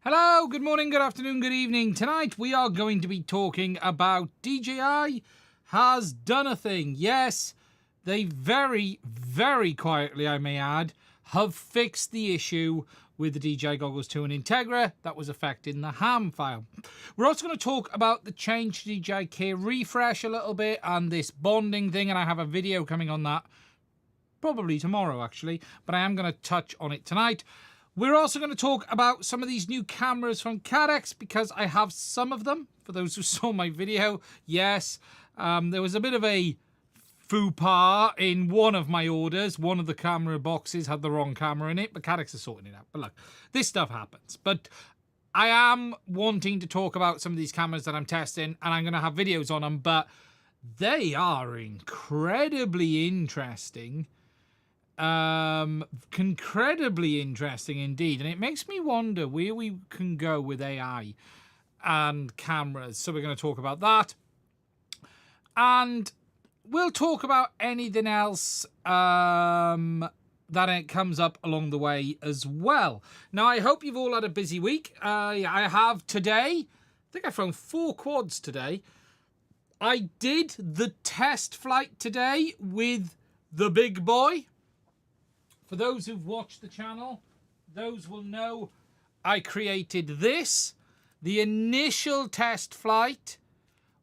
Hello, good morning, good afternoon, good evening. Tonight we are going to be talking about DJI has done a thing. Yes, they very, very quietly, I may add, have fixed the issue with the DJI Goggles 2 and Integra that was affecting the ham file. We're also going to talk about the change to DJI Care refresh a little bit and this bonding thing, and I have a video coming on that probably tomorrow actually, but I am going to touch on it tonight. We're also going to talk about some of these new cameras from Caddx because I have some of them. For those who saw my video, yes, there was a bit of a faux pas in one of my orders. One of the camera boxes had the wrong camera in it, but Caddx is sorting it out. But look, this stuff happens. But I am wanting to talk about some of these cameras that I'm testing, and I'm going to have videos on them, but they are incredibly interesting. Incredibly interesting indeed, and it makes me wonder where we can go with AI and cameras. So we're going to talk about that, and we'll talk about anything else that it comes up along the way as well. Now, I hope you've all had a busy week. I have today. I think I've flown 4 quads today. I did the test flight today with the big boy. For those who've watched the channel, those will know I created this. The initial test flight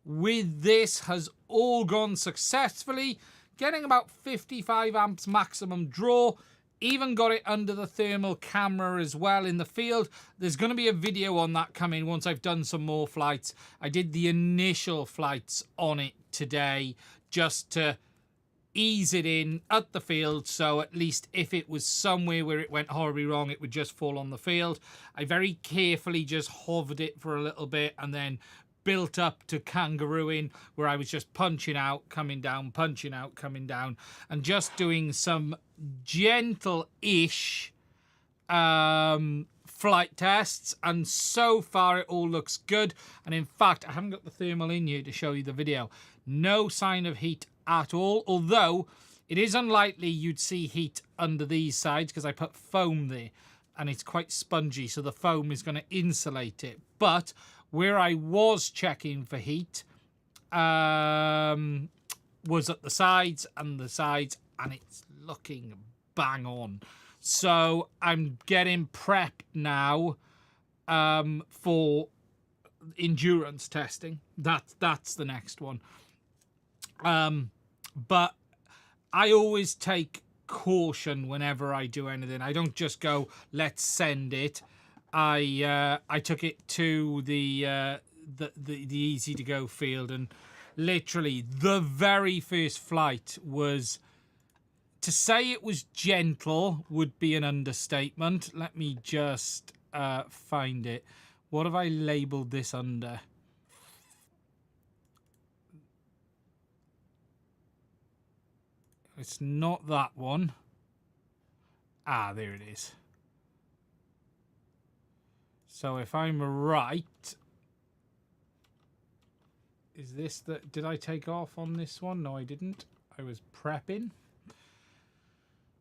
with this has all gone successfully, getting about 55 amps maximum draw. Even got it under the thermal camera as well in the field. There's going to be a video on that coming once I've done some more flights. I did the initial flights on it today just to ease it in at the field, so at least if it was somewhere where it went horribly wrong, it would just fall on the field. I very carefully just hovered it for a little bit and then built up to kangarooing, where I was just punching out, coming down, punching out, coming down, and just doing some gentle-ish flight tests, and so far it all looks good. And in fact, I haven't got the thermal in here to show you the video. No sign of heat at all, although it is unlikely you'd see heat under these sides because I put foam there and it's quite spongy, so the foam is going to insulate it. But where I was checking for heat was at the sides, and it's looking bang on. So I'm getting prepped now for endurance testing. That's the next one. But I always take caution whenever I do anything. I don't just go, let's send it. I took it to the easy to go field, and literally the very first flight was, to say it was gentle would be an understatement. Let me just find it. What have I labeled this under? It's not that one. Ah, there it is. So if I'm right, is this the... Did I take off on this one? No, I didn't. I was prepping.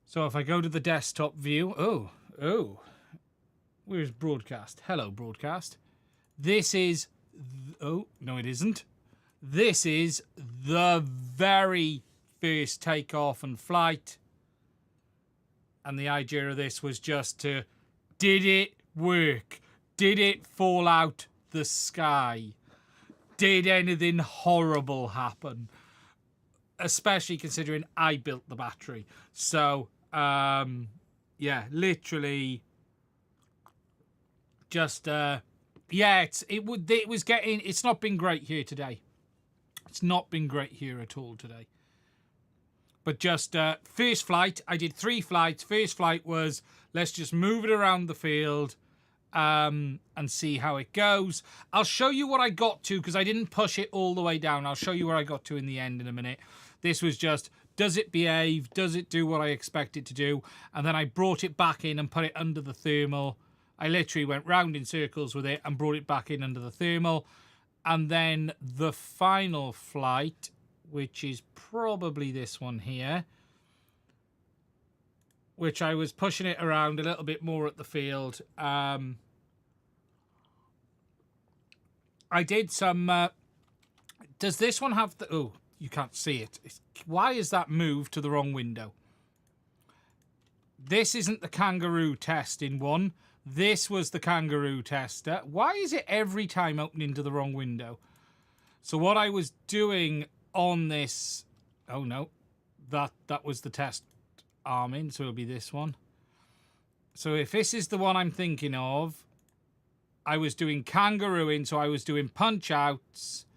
So if I go to the desktop view... Oh. Where's broadcast? Hello, broadcast. This is... Oh, no, it isn't. This is the very first takeoff and flight, and the idea of this was just to, did it work? Did it fall out the sky? Did anything horrible happen? Especially considering I built the battery. So yeah, literally just yeah, it's not been great here today. It's not been great here at all today. But just first flight, I did 3 flights. First flight was, let's just move it around the field and see how it goes. I'll show you what I got to, because I didn't push it all the way down. I'll show you where I got to in the end in a minute. This was just, does it behave? Does it do what I expect it to do? And then I brought it back in and put it under the thermal. I literally went round in circles with it and brought it back in under the thermal. And then the final flight, which is probably this one here, which I was pushing it around a little bit more at the field. I did some... does this one have the... Oh, you can't see it. Why is that moved to the wrong window? This isn't the kangaroo test in one. This was the kangaroo tester. Why is it every time opening to the wrong window? So what I was doing on this... Oh, no. That was the test arm in, so it'll be this one. So if this is the one I'm thinking of, I was doing kangaroo in, so I was doing punch outs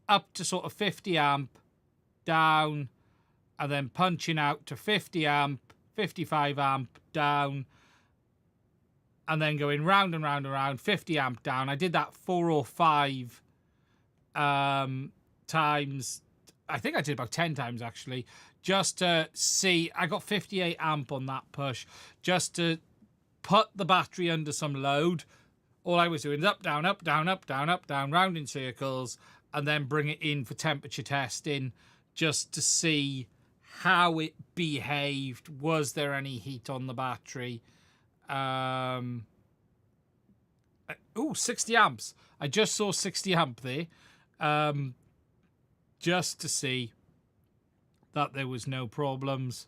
up to sort of 50 amp, down, and then punching out to 50 amp, 55 amp, down, and then going round and round and round, 50 amp down. I did that 4 or 5 times. I think I did about 10 times, actually, just to see. I got 58 amp on that push, just to put the battery under some load. All I was doing is up, down, up, down, up, down, up, down, round in circles, and then bring it in for temperature testing, just to see how it behaved. Was there any heat on the battery? Oh, 60 amps. I just saw 60 amp there. Just to see that there was no problems.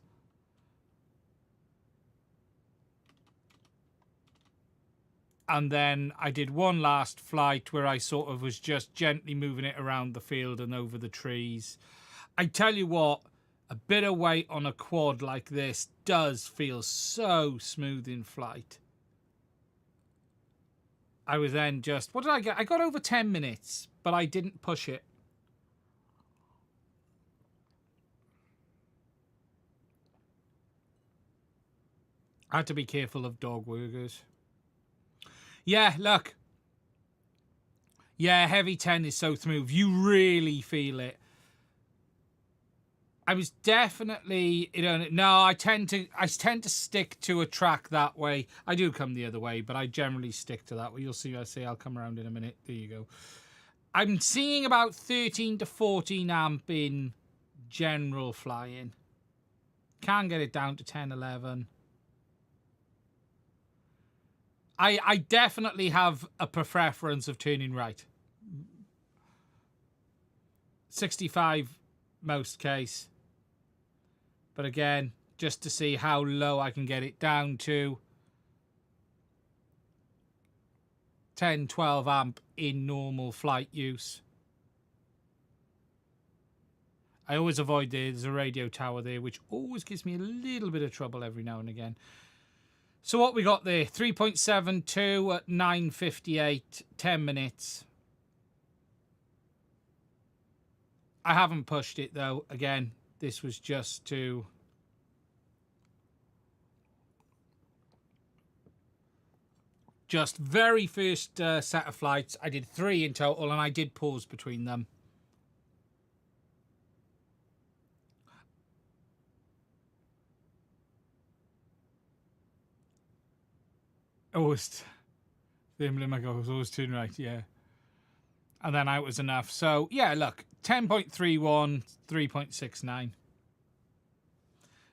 And then I did one last flight where I sort of was just gently moving it around the field and over the trees. I tell you what, a bit of weight on a quad like this does feel so smooth in flight. I was then just... What did I get? I got over 10 minutes, but I didn't push it. I had to be careful of dog workers. Yeah, look. Yeah, heavy 10 is so smooth. You really feel it. I was definitely, no, I tend to stick to a track that way. I do come the other way, but I generally stick to that way. You'll see, I'll come around in a minute. There you go. I'm seeing about 13 to 14 amp in general flying. Can get it down to 10, 11. I definitely have a preference of turning right. 65 most case. But again, just to see how low I can get it down to. 10, 12 amp in normal flight use. I always avoid there's a radio tower there, which always gives me a little bit of trouble every now and again. So what we got there, 3.72 at 9:58, 10 minutes. I haven't pushed it though. Again, this was just to... Just very first set of flights. I did 3 in total, and I did pause between them. Always, the emblem I got was always turn right, yeah. And then out was enough. So, yeah, look, 10.31, 3.69.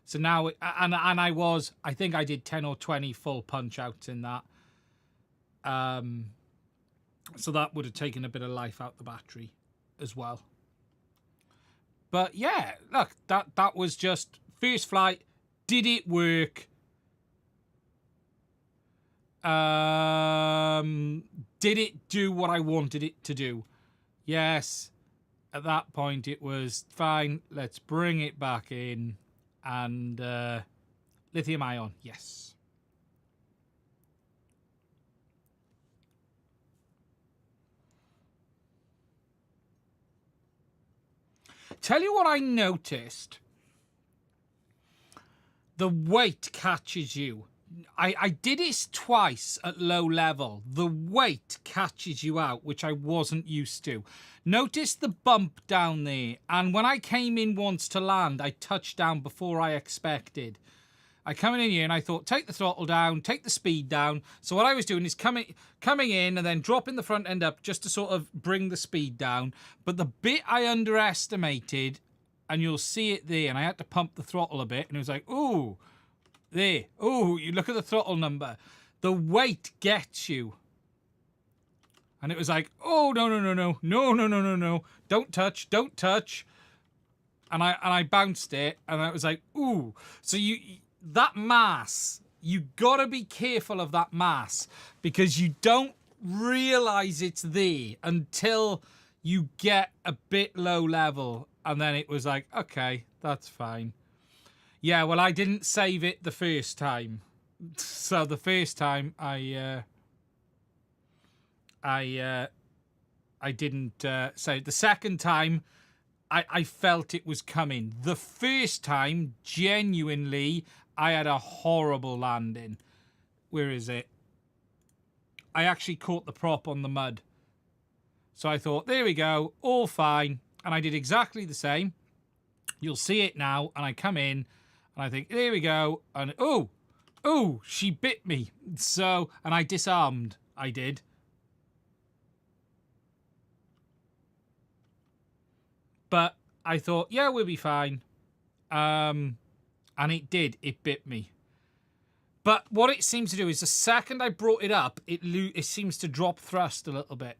So now, and I think I did 10 or 20 full punch outs in that. So that would have taken a bit of life out the battery as well. But yeah, look, that was just first flight. Did it work? Did it do what I wanted it to do? Yes. At that point, it was fine. Let's bring it back in. And lithium ion, yes. Tell you what I noticed. The weight catches you. I did it twice at low level. The weight catches you out, which I wasn't used to. Notice the bump down there. And when I came in once to land, I touched down before I expected. I come in here and I thought, take the throttle down, take the speed down. So what I was doing is coming in and then dropping the front end up just to sort of bring the speed down. But the bit I underestimated, and you'll see it there, and I had to pump the throttle a bit, and it was like, ooh, there. Ooh, you look at the throttle number. The weight gets you. And it was like, oh, no. Don't touch, don't touch. And I bounced it, and I was like, ooh. So that mass, you gotta be careful of that mass, because you don't realize it's there until you get a bit low level, and then it was like, okay, that's fine. Yeah, well, I didn't save it the first time. So the first time I didn't save it. The second time I felt it was coming. The first time, genuinely, I had a horrible landing. Where is it? I actually caught the prop on the mud. So I thought, there we go, all fine. And I did exactly the same. You'll see it now. And I come in and I think, there we go. And oh, she bit me. So, and I disarmed. I did. But I thought, yeah, we'll be fine. And it did. It bit me. But what it seems to do is the second I brought it up, it seems to drop thrust a little bit.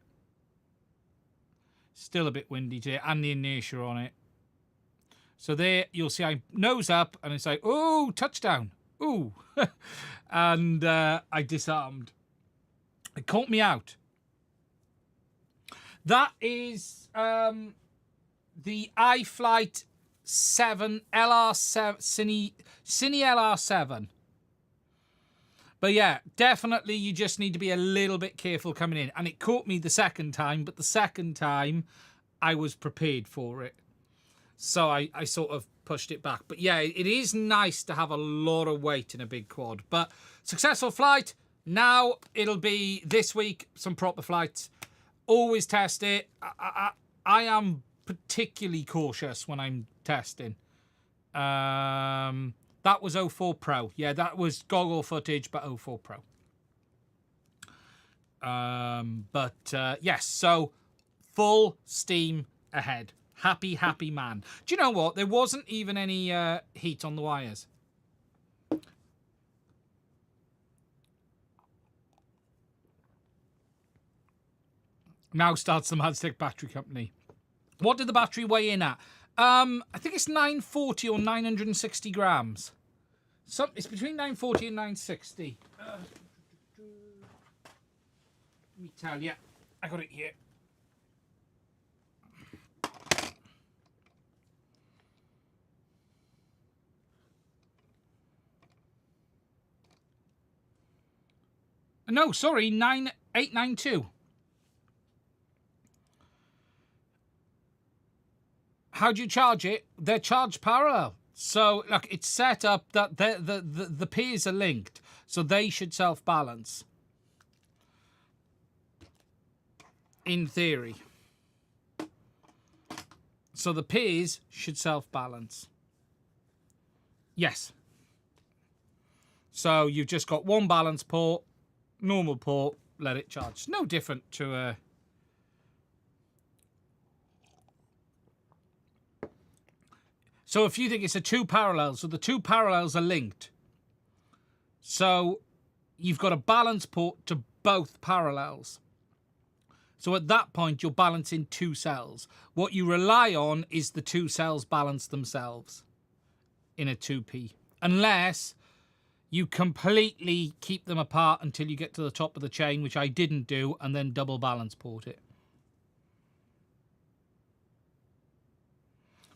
Still a bit windy today, and the inertia on it. So there, you'll see I nose up, and it's like, oh, touchdown. Ooh. And I disarmed. It caught me out. That is the iFlight 7 LR7 Cine LR7. But yeah, definitely you just need to be a little bit careful coming in. And it caught me the second time, but the second time I was prepared for it. So I sort of pushed it back. But yeah, it is nice to have a lot of weight in a big quad. But successful flight. Now it'll be this week, some proper flights. Always test it. I am particularly cautious when I'm testing. That was 04 Pro. Yeah, that was goggle footage, but 04 Pro. Yes, so full steam ahead. Happy, happy man. Do you know what? There wasn't even any heat on the wires. Now starts the Madstick Battery Company. What did the battery weigh in at? I think it's 940 or 960 grams. It's between 940 and 960. Let me tell you. I got it here. No, sorry, 9892. How do you charge it? They're charged parallel. So, look, it's set up that the pairs are linked. So they should self-balance. In theory. So the pairs should self-balance. Yes. So you've just got one balance port, normal port, let it charge. It's no different to a... So if you think it's a two parallels, so the two parallels are linked. So you've got a balance port to both parallels. So at that point, you're balancing two cells. What you rely on is the two cells balance themselves in a 2P. Unless you completely keep them apart until you get to the top of the chain, which I didn't do, and then double balance port it.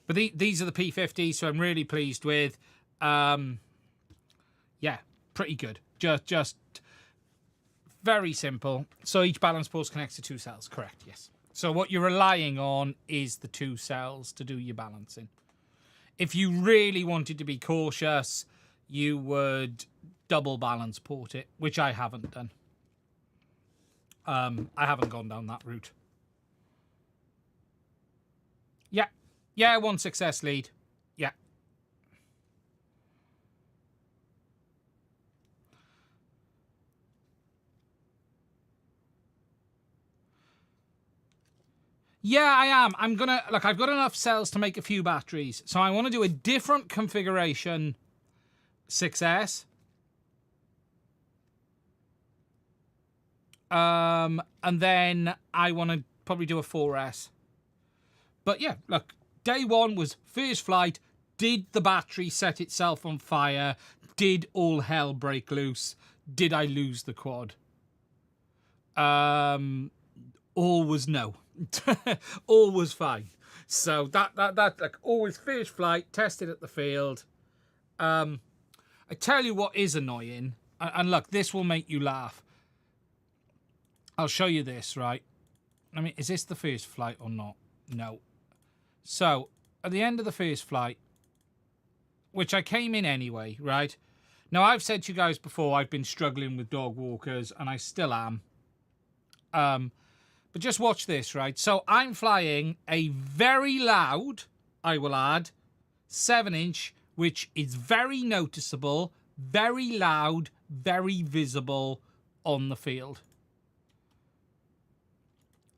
But these are the P50s, so I'm really pleased with. Yeah, pretty good. Just very simple. So each balance port connects to two cells. Correct, yes. So what you're relying on is the 2 cells to do your balancing. If you really wanted to be cautious, you would double balance port it, which I haven't done. I haven't gone down that route. Yeah. Yeah, 1 success lead. Yeah. Yeah, I am. I'm gonna, look, I've got enough cells to make a few batteries. So I want to do a different configuration 6S. And then I want to probably do a 4S. But yeah, look, day 1 was first flight. Did the battery set itself on fire? Did all hell break loose? Did I lose the quad? All was no. All was fine. So that like always first flight, tested at the field. I tell you what is annoying, and look, this will make you laugh. I'll show you this, right? I mean, is this the first flight or not? No. So at the end of the first flight, which I came in anyway, right? Now I've said to you guys before, I've been struggling with dog walkers, and I still am. But just watch this, right? So I'm flying a very loud, I will add, 7-inch, which is very noticeable, very loud, very visible on the field.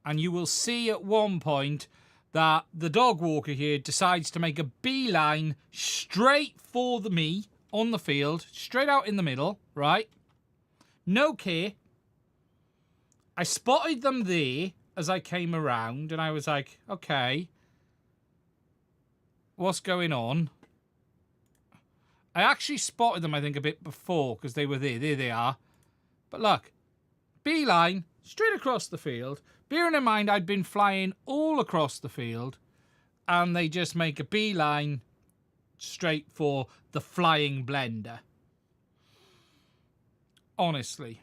And you will see at one point that the dog walker here decides to make a beeline straight for me on the field, straight out in the middle, right? No care. I spotted them there as I came around, and I was like, okay, what's going on? I actually spotted them, I think, a bit before, because they were there. There they are. But look, beeline, straight across the field. Bearing in mind, I'd been flying all across the field, and they just make a beeline straight for the flying blender. Honestly.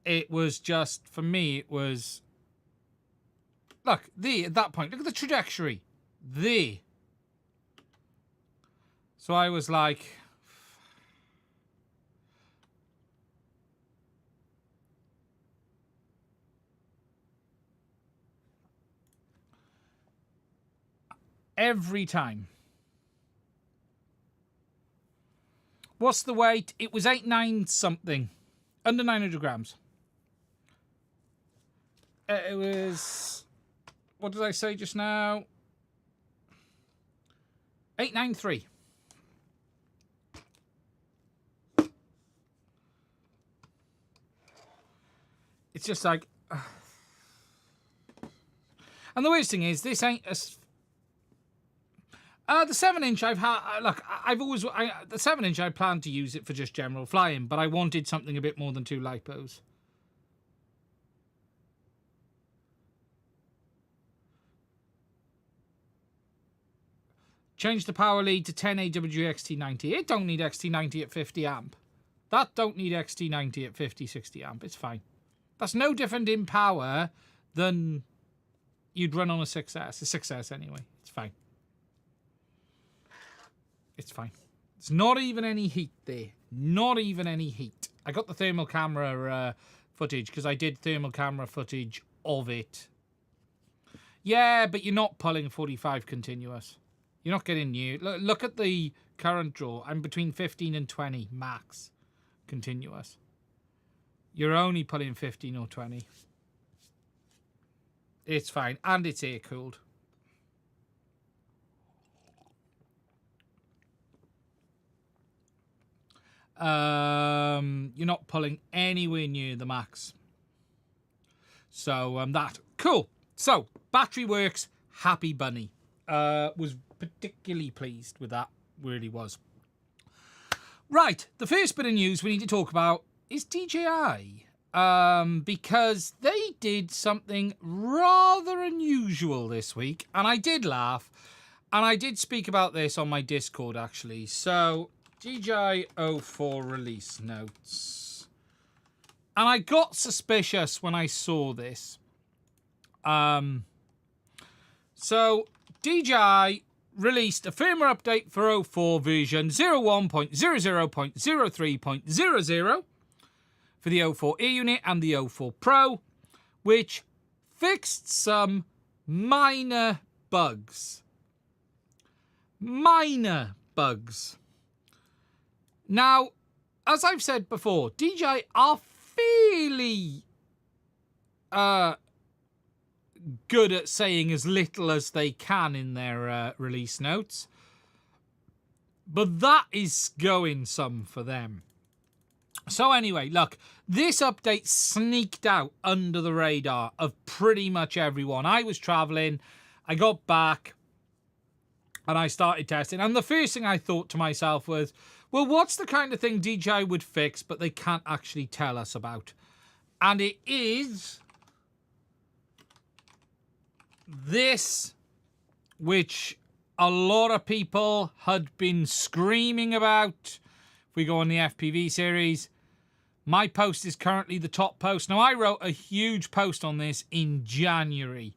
It was just, for me, it was... Look, there, at that point, look at the trajectory. There. So I was like... Every time. What's the weight? It was 8.9 something. Under 900 grams. It was... What did I say just now? 893. It's just like... And the weirdest thing is, this ain't a... the 7-inch I've had... Look, I've always... the 7-inch I planned to use it for just general flying, but I wanted something a bit more than 2 lipos. Change the power lead to 10 AW XT90. It don't need XT90 at 50 amp. That don't need XT90 at 50, 60 amp. It's fine. That's no different in power than you'd run on a 6S. A 6S anyway. It's fine. It's fine. There's not even any heat there. Not even any heat. I got the thermal camera footage because I did thermal camera footage of it. Yeah, but you're not pulling 45 continuous. You're not getting new. Look at the current draw. I'm between 15 and 20 max continuous. You're only pulling 15 or 20. It's fine. And it's air cooled. You're not pulling anywhere near the max. So that cool. So battery works. Happy bunny. Was particularly pleased with that. Really was. Right. The first bit of news we need to talk about is DJI. Because they did something rather unusual this week, and I did laugh, and I did speak about this on my Discord actually. So DJI 04 release notes. And I got suspicious when I saw this. So DJI released a firmware update for 04 version 01.00.03.00 for the 04 E unit and the 04 Pro, which fixed some minor bugs. Minor bugs. Now, as I've said before, DJI are fairly good at saying as little as they can in their release notes. But that is going some for them. So anyway, look, this update sneaked out under the radar of pretty much everyone. I was traveling, I got back, and I started testing. And the first thing I thought to myself was, well, what's the kind of thing DJI would fix, but they can't actually tell us about? And it is this, which a lot of people had been screaming about. If we go on the FPV series, my post is currently the top post. Now, I wrote a huge post on this in January.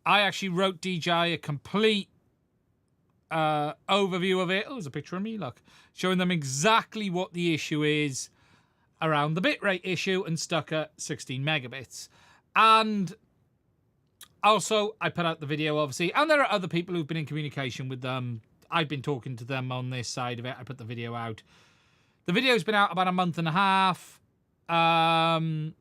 I actually wrote DJI a complete overview of it. Oh, there's a picture of me, look. Showing them exactly what the issue is around the bitrate issue and stuck at 16 megabits. And also, I put out the video, obviously, and there are other people who've been in communication with them. I've been talking to them on this side of it. I put the video out. The video's been out about a month and a half, and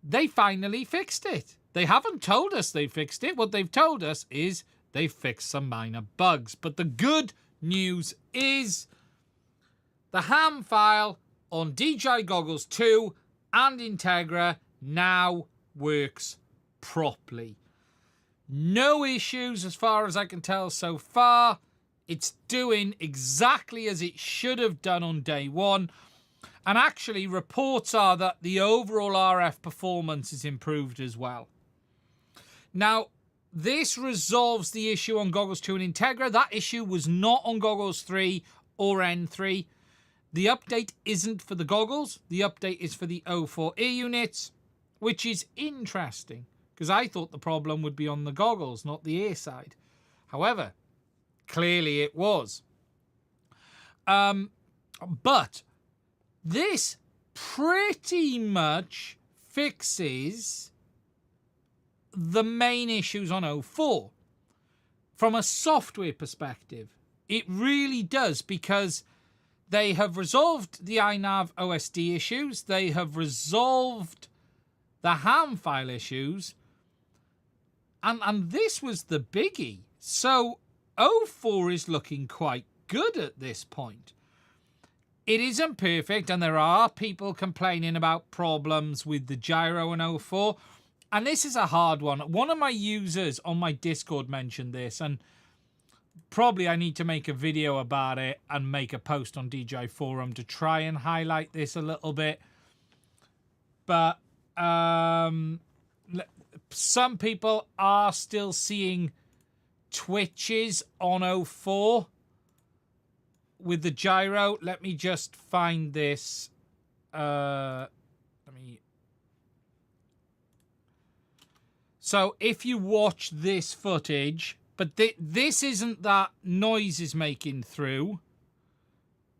they finally fixed it. They haven't told us they fixed it. What they've told us is they fixed some minor bugs. But the good news is the ham file on DJI Goggles 2 and Integra now works properly. No issues as far as I can tell so far. It's doing exactly as it should have done on day one. And actually, reports are that the overall RF performance is improved as well. Now, this resolves the issue on Goggles 2 and Integra. That issue was not on Goggles 3 or N3. The update isn't for the goggles. The update is for the 04E units, which is interesting because I thought the problem would be on the goggles, not the air side. However, clearly it was. But this pretty much fixes the main issues on 04. From a software perspective, it really does, because they have resolved the iNav OSD issues. They have resolved the ham file issues. And this was the biggie. So 04 is looking quite good at this point. It isn't perfect, and there are people complaining about problems with the gyro in 04. And this is a hard one. One of my users on my Discord mentioned this, and probably I need to make a video about it and make a post on DJI Forum to try and highlight this a little bit. But some people are still seeing twitches on 04 with the gyro. Let me just find this. So if you watch this footage, but this isn't that noise is making through.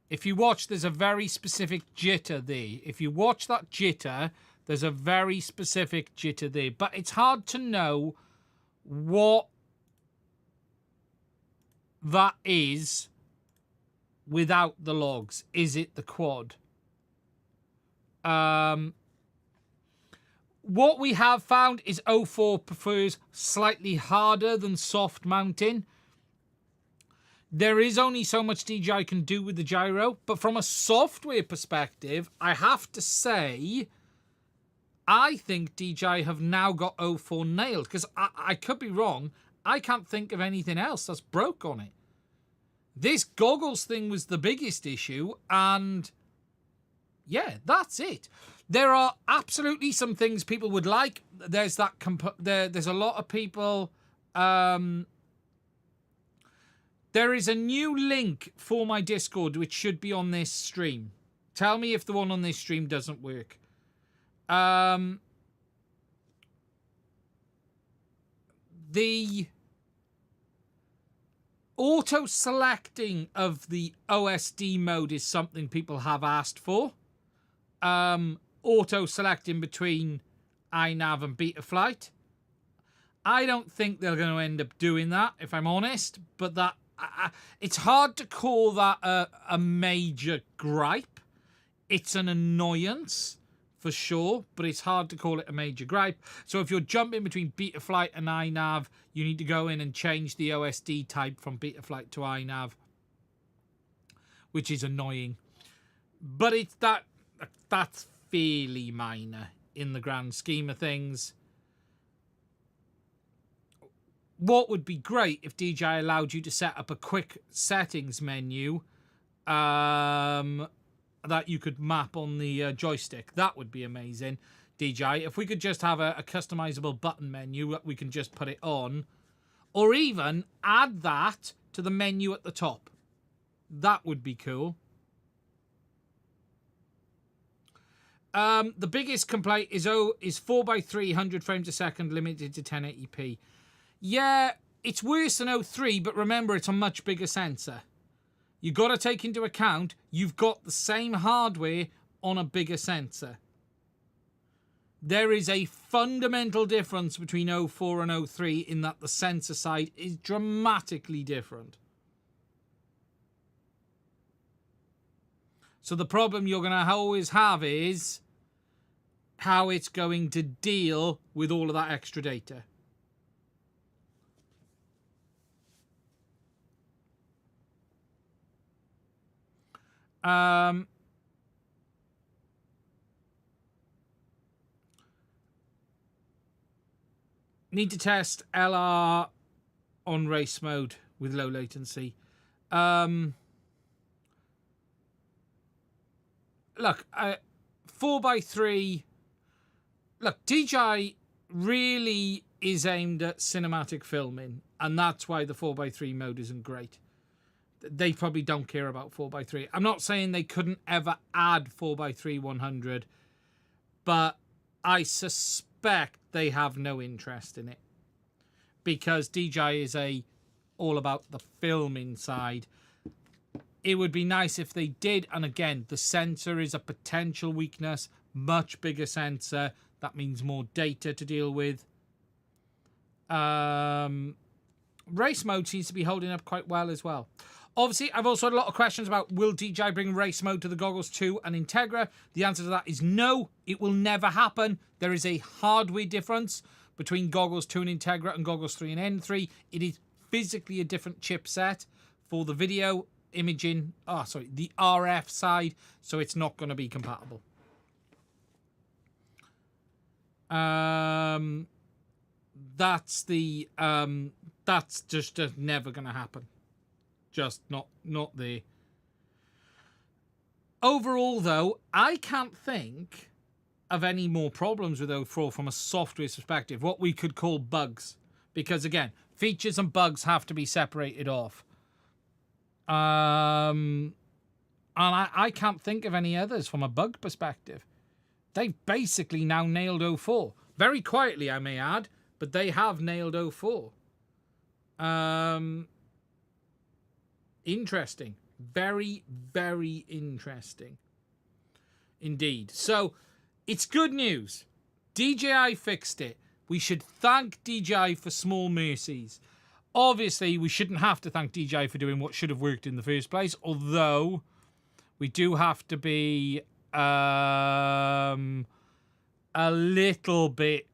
If you watch, there's a very specific jitter there. If you watch that jitter, there's a very specific jitter there. But it's hard to know what that is without the logs. Is it the quad? What we have found is 04 prefers slightly harder than soft mounting. There is only so much DJI can do with the gyro, but from a software perspective, I have to say, I think DJI have now got 04 nailed, because I could be wrong. I can't think of anything else that's broke on it. This goggles thing was the biggest issue, and yeah, that's it. There are absolutely some things people would like. There's that. There's a lot of people. There is a new link for my Discord which should be on this stream. Tell me if the one on this stream doesn't work. The auto-selecting of the OSD mode is something people have asked for. Auto-selecting between iNav and Betaflight. I don't think they're going to end up doing that, if I'm honest. But that it's hard to call that a major gripe. It's an annoyance, for sure, but it's hard to call it a major gripe. So if you're jumping between Betaflight and iNav, you need to go in and change the OSD type from Betaflight to iNav, which is annoying. But it's that's fairly minor in the grand scheme of things. What would be great if DJI allowed you to set up a quick settings menu that you could map on the joystick. That would be amazing, DJI. If we could just have a customizable button menu that we can just put it on, or even add that to the menu at the top. That would be cool. The biggest complaint is 4:3, 100 frames a second, limited to 1080p. Yeah, it's worse than 03, but remember, it's a much bigger sensor. You got to take into account you've got the same hardware on a bigger sensor. There is a fundamental difference between 04 and 03 in that the sensor side is dramatically different. So the problem you're going to always have is how it's going to deal with all of that extra data. Need to test LR on race mode with low latency. Look, 4:3. Look, DJI really is aimed at cinematic filming, and that's why the 4:3 mode isn't great. They probably don't care about 4:3. I'm not saying they couldn't ever add 4:3 100, but I suspect they have no interest in it because DJI is all about the filming side. It would be nice if they did, and again, the sensor is a potential weakness. Much bigger sensor. That means more data to deal with. Race mode seems to be holding up quite well as well. Obviously, I've also had a lot of questions about will DJI bring race mode to the Goggles 2 and Integra. The answer to that is no, it will never happen. There is a hardware difference between Goggles 2 and Integra and Goggles 3 and N3. It is physically a different chipset for the video imaging, the RF side, so it's not going to be compatible. That's just never going to happen. Just not there. Overall, though, I can't think of any more problems with 04 from a software perspective, what we could call bugs. Because, again, features and bugs have to be separated off. And I can't think of any others from a bug perspective. They've basically now nailed 04. Very quietly, I may add, but they have nailed 04. Interesting. Very, very interesting. Indeed. So, it's good news. DJI fixed it. We should thank DJI for small mercies. Obviously, we shouldn't have to thank DJI for doing what should have worked in the first place, although we do have to be a little bit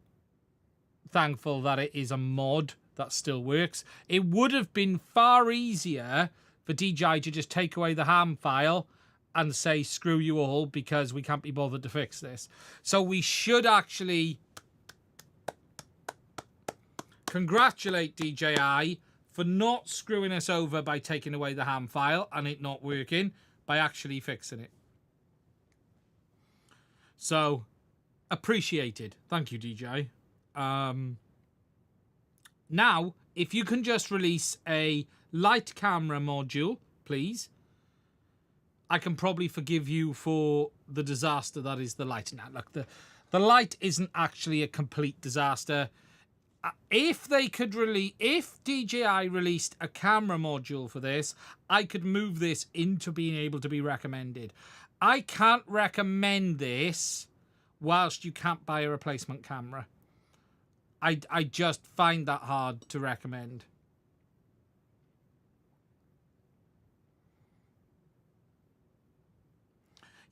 thankful that it is a mod that still works. It would have been far easier for DJI to just take away the ham file and say, screw you all, because we can't be bothered to fix this. So we should actually congratulate DJI for not screwing us over by taking away the ham file and it not working, by actually fixing it. So, appreciated. Thank you, DJI. Now, if you can just release a light camera module, please. I can probably forgive you for the disaster that is the light. Now, look, the light isn't actually a complete disaster. If DJI released a camera module for this, I could move this into being able to be recommended. I can't recommend this whilst you can't buy a replacement camera. I just find that hard to recommend.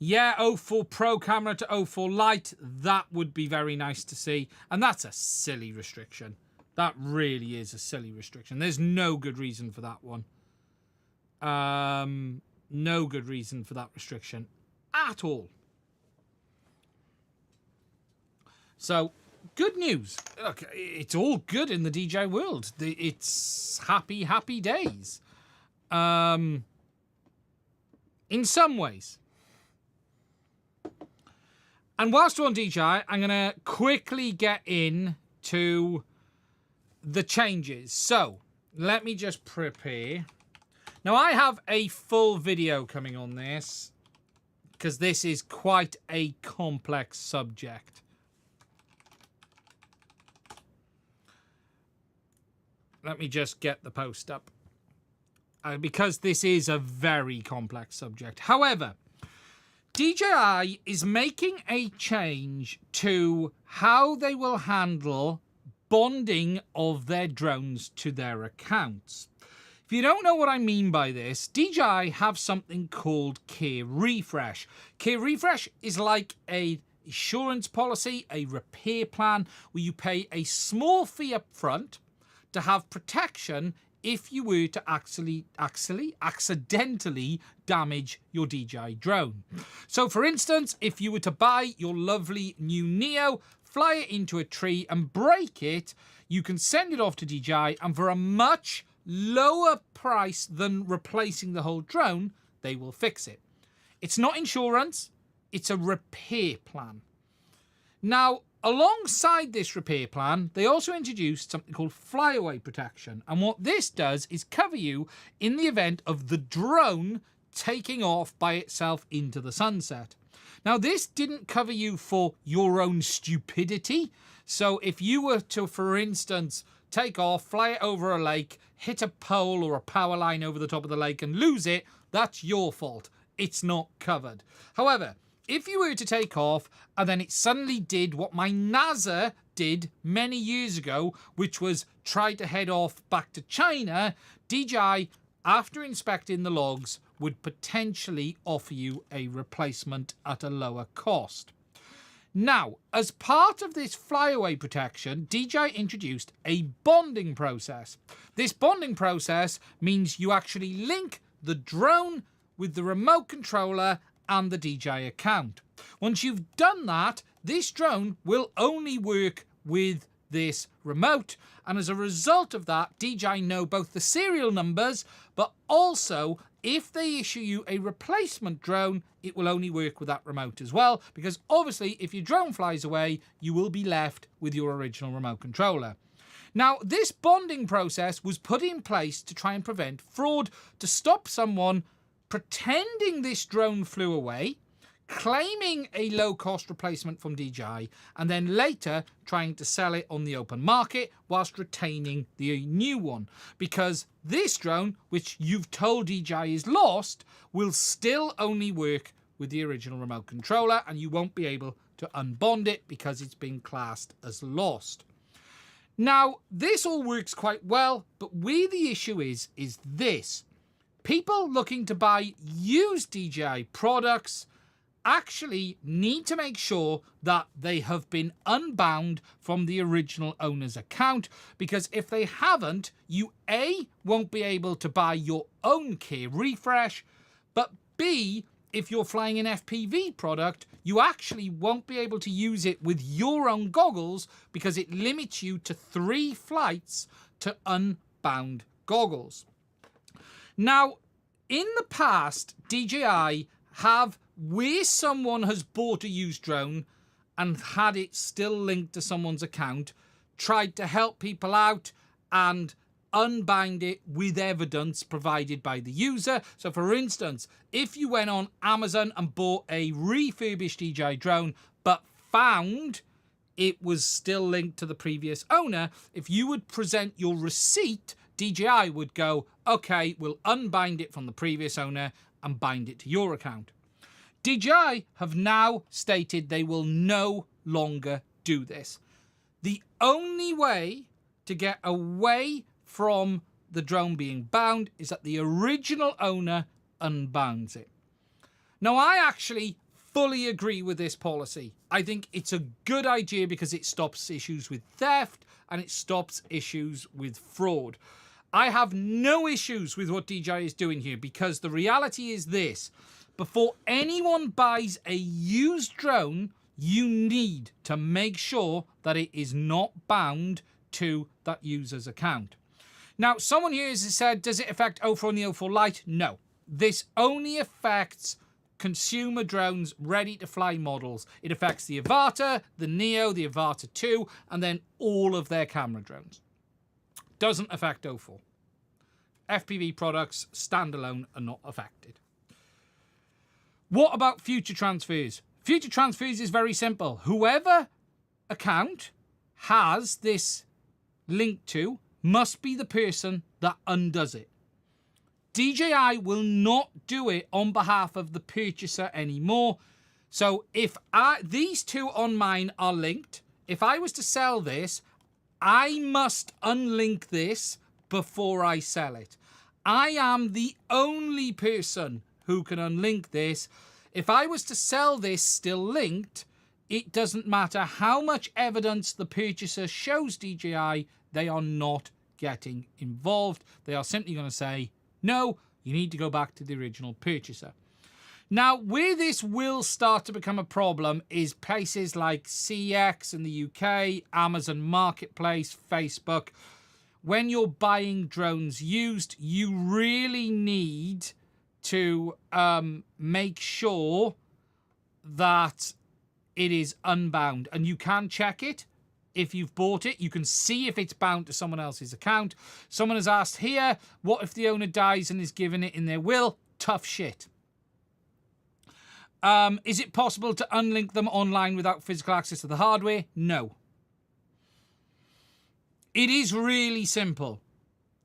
Yeah, 04 Pro camera to 04 Lite, that would be very nice to see. And that's a silly restriction. That really is a silly restriction. There's no good reason for that one. No good reason for that restriction at all. So, good news. Look, it's all good in the DJI world. It's happy, happy days. In some ways. And whilst we're on DJI, I'm going to quickly get into the changes. So, let me just prepare. Now, I have a full video coming on this, because this is quite a complex subject. Let me just get the post up. Because this is a very complex subject. However, DJI is making a change to how they will handle bonding of their drones to their accounts. If you don't know what I mean by this, DJI have something called Care Refresh. Care Refresh is like a insurance policy, a repair plan, where you pay a small fee up front to have protection if you were to accidentally damage your DJI drone. So for instance, if you were to buy your lovely new Neo, fly it into a tree and break it, you can send it off to DJI, and for a much lower price than replacing the whole drone, they will fix it. It's not insurance, it's a repair plan. Now, alongside this repair plan, they also introduced something called flyaway protection. And what this does is cover you in the event of the drone taking off by itself into the sunset. Now, this didn't cover you for your own stupidity. So if you were to, for instance, take off, fly it over a lake, hit a pole or a power line over the top of the lake and lose it, that's your fault. It's not covered. However, if you were to take off and then it suddenly did what my NASA did many years ago, which was try to head off back to China, DJI, after inspecting the logs, would potentially offer you a replacement at a lower cost. Now, as part of this flyaway protection, DJI introduced a bonding process. This bonding process means you actually link the drone with the remote controller and the DJI account. Once you've done that, this drone will only work with this remote, and as a result of that, DJI know both the serial numbers, but also if they issue you a replacement drone, it will only work with that remote as well, because obviously if your drone flies away, you will be left with your original remote controller. Now, this bonding process was put in place to try and prevent fraud, to stop someone pretending this drone flew away, claiming a low-cost replacement from DJI, and then later trying to sell it on the open market whilst retaining the new one. Because this drone, which you've told DJI is lost, will still only work with the original remote controller, and you won't be able to unbond it because it's been classed as lost. Now, this all works quite well, but where the issue is this. People looking to buy used DJI products actually need to make sure that they have been unbound from the original owner's account, because if they haven't, you A, won't be able to buy your own Care Refresh, but B, if you're flying an FPV product, you actually won't be able to use it with your own goggles because it limits you to 3 flights to unbound goggles. Now, in the past, DJI have, where someone has bought a used drone and had it still linked to someone's account, tried to help people out and unbind it with evidence provided by the user. So for instance, if you went on Amazon and bought a refurbished DJI drone, but found it was still linked to the previous owner, if you would present your receipt, DJI would go, okay, we'll unbind it from the previous owner and bind it to your account. DJI have now stated they will no longer do this. The only way to get away from the drone being bound is that the original owner unbounds it. Now, I actually fully agree with this policy. I think it's a good idea because it stops issues with theft and it stops issues with fraud. I have no issues with what DJI is doing here because the reality is this. Before anyone buys a used drone, you need to make sure that it is not bound to that user's account. Now, someone here has said, does it affect O4 and the O4 Lite? No. This only affects consumer drones, ready-to-fly models. It affects the Avata, the Neo, the Avata 2, and then all of their camera drones. Doesn't affect O4. FPV products, standalone, are not affected. What about future transfers? Future transfers is very simple. Whoever account has this linked to must be the person that undoes it. DJI will not do it on behalf of the purchaser anymore. So if these two on mine are linked, if I was to sell this, I must unlink this before I sell it. I am the only person who can unlink this. If I was to sell this still linked, it doesn't matter how much evidence the purchaser shows DJI, they are not getting involved. They are simply going to say, no, you need to go back to the original purchaser. Now, where this will start to become a problem is places like CX in the UK, Amazon Marketplace, Facebook. When you're buying drones used, you really need to make sure that it is unbound. And you can check it. If you've bought it, you can see if it's bound to someone else's account. Someone has asked here, what if the owner dies and is given it in their will? Tough shit. Is it possible to unlink them online without physical access to the hardware? No. It is really simple.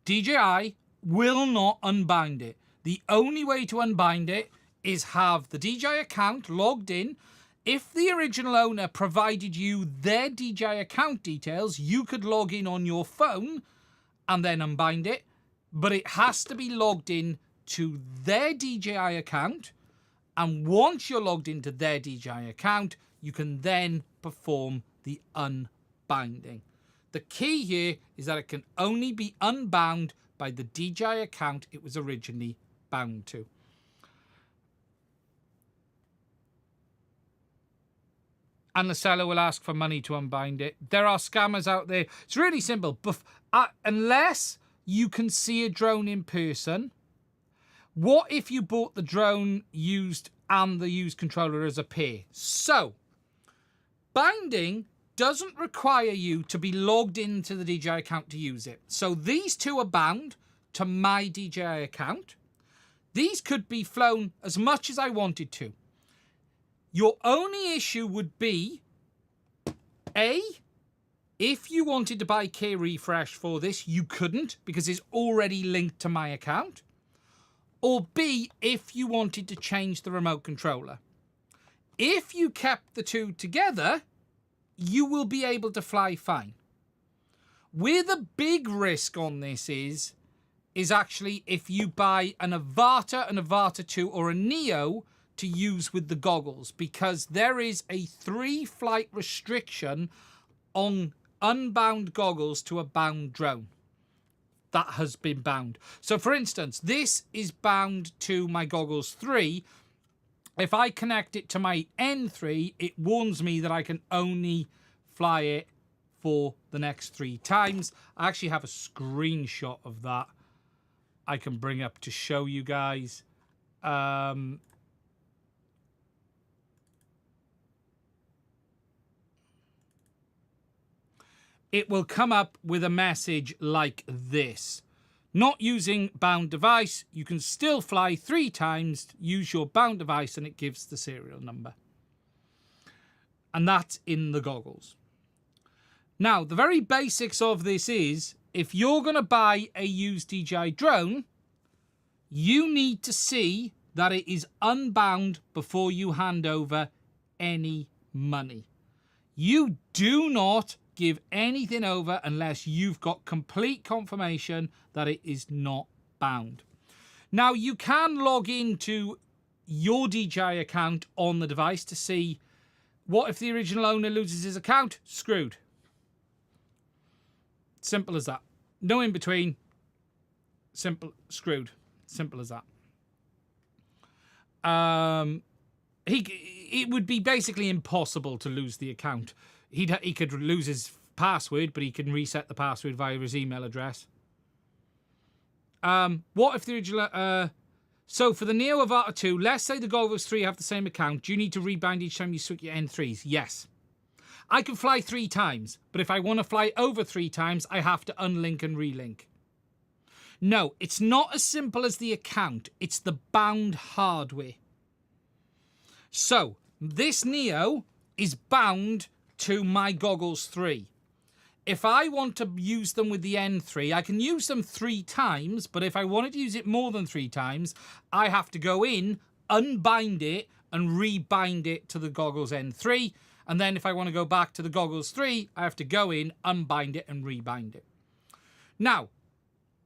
DJI will not unbind it. The only way to unbind it is have the DJI account logged in. If the original owner provided you their DJI account details, you could log in on your phone and then unbind it. But it has to be logged in to their DJI account. And once you're logged into their DJI account, you can then perform the unbinding. The key here is that it can only be unbound by the DJI account it was originally bound to. And the seller will ask for money to unbind it. There are scammers out there. It's really simple. Unless you can see a drone in person, what if you bought the drone used and the used controller as a pair? So, binding doesn't require you to be logged into the DJI account to use it. So these two are bound to my DJI account. These could be flown as much as I wanted to. Your only issue would be, A, if you wanted to buy K Refresh for this, you couldn't because it's already linked to my account. Or B, if you wanted to change the remote controller. If you kept the two together, you will be able to fly fine. Where the big risk on this is actually if you buy an Avata 2 or a Neo to use with the goggles, because there is a 3-flight restriction on unbound goggles to a bound drone. That has been bound. So for instance, this is bound to my goggles 3. If I connect it to my N3, it warns me that I can only fly it for the next 3 times. I actually have a screenshot of that I can bring up to show you guys. it will come up with a message like this. Not using bound device, you can still fly 3 times, use your bound device, and it gives the serial number. And that's in the goggles. Now, the very basics of this is, if you're going to buy a used DJI drone, you need to see that it is unbound before you hand over any money. You do not give anything over unless you've got complete confirmation that it is not bound. Now, you can log into your DJI account on the device to see what if the original owner loses his account? Screwed. Simple as that. No in between. Simple, screwed. Simple as that. It would be basically impossible to lose the account. He could lose his password, but he can reset the password via his email address. What if the original... so for the Neo Avatar 2, let's say the Goggles 3 have the same account. Do you need to rebind each time you switch your N3s? Yes. I can fly 3 times, but if I want to fly over 3 times, I have to unlink and relink. No, it's not as simple as the account. It's the bound hardware. So, this Neo is bound to my Goggles 3. If I want to use them with the N3, I can use them 3 times, but if I wanted to use it more than 3 times, I have to go in, unbind it, and rebind it to the Goggles N3. And then if I want to go back to the Goggles 3, I have to go in, unbind it, and rebind it. Now,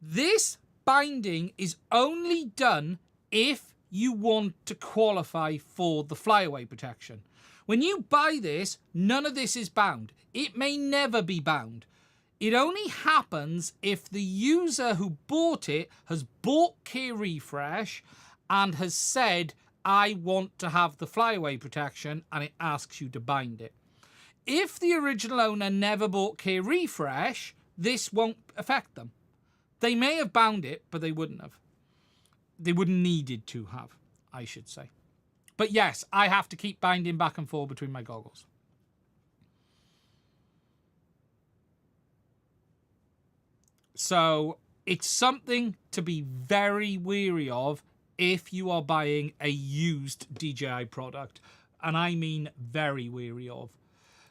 this binding is only done if you want to qualify for the flyaway protection. When you buy this, none of this is bound. It may never be bound. It only happens if the user who bought it has bought Key Refresh and has said, I want to have the flyaway protection, and it asks you to bind it. If the original owner never bought Key Refresh, this won't affect them. They may have bound it, but they wouldn't have. They wouldn't needed to have, I should say. But yes, I have to keep binding back and forth between my goggles. So it's something to be very wary of if you are buying a used DJI product. And I mean very wary of.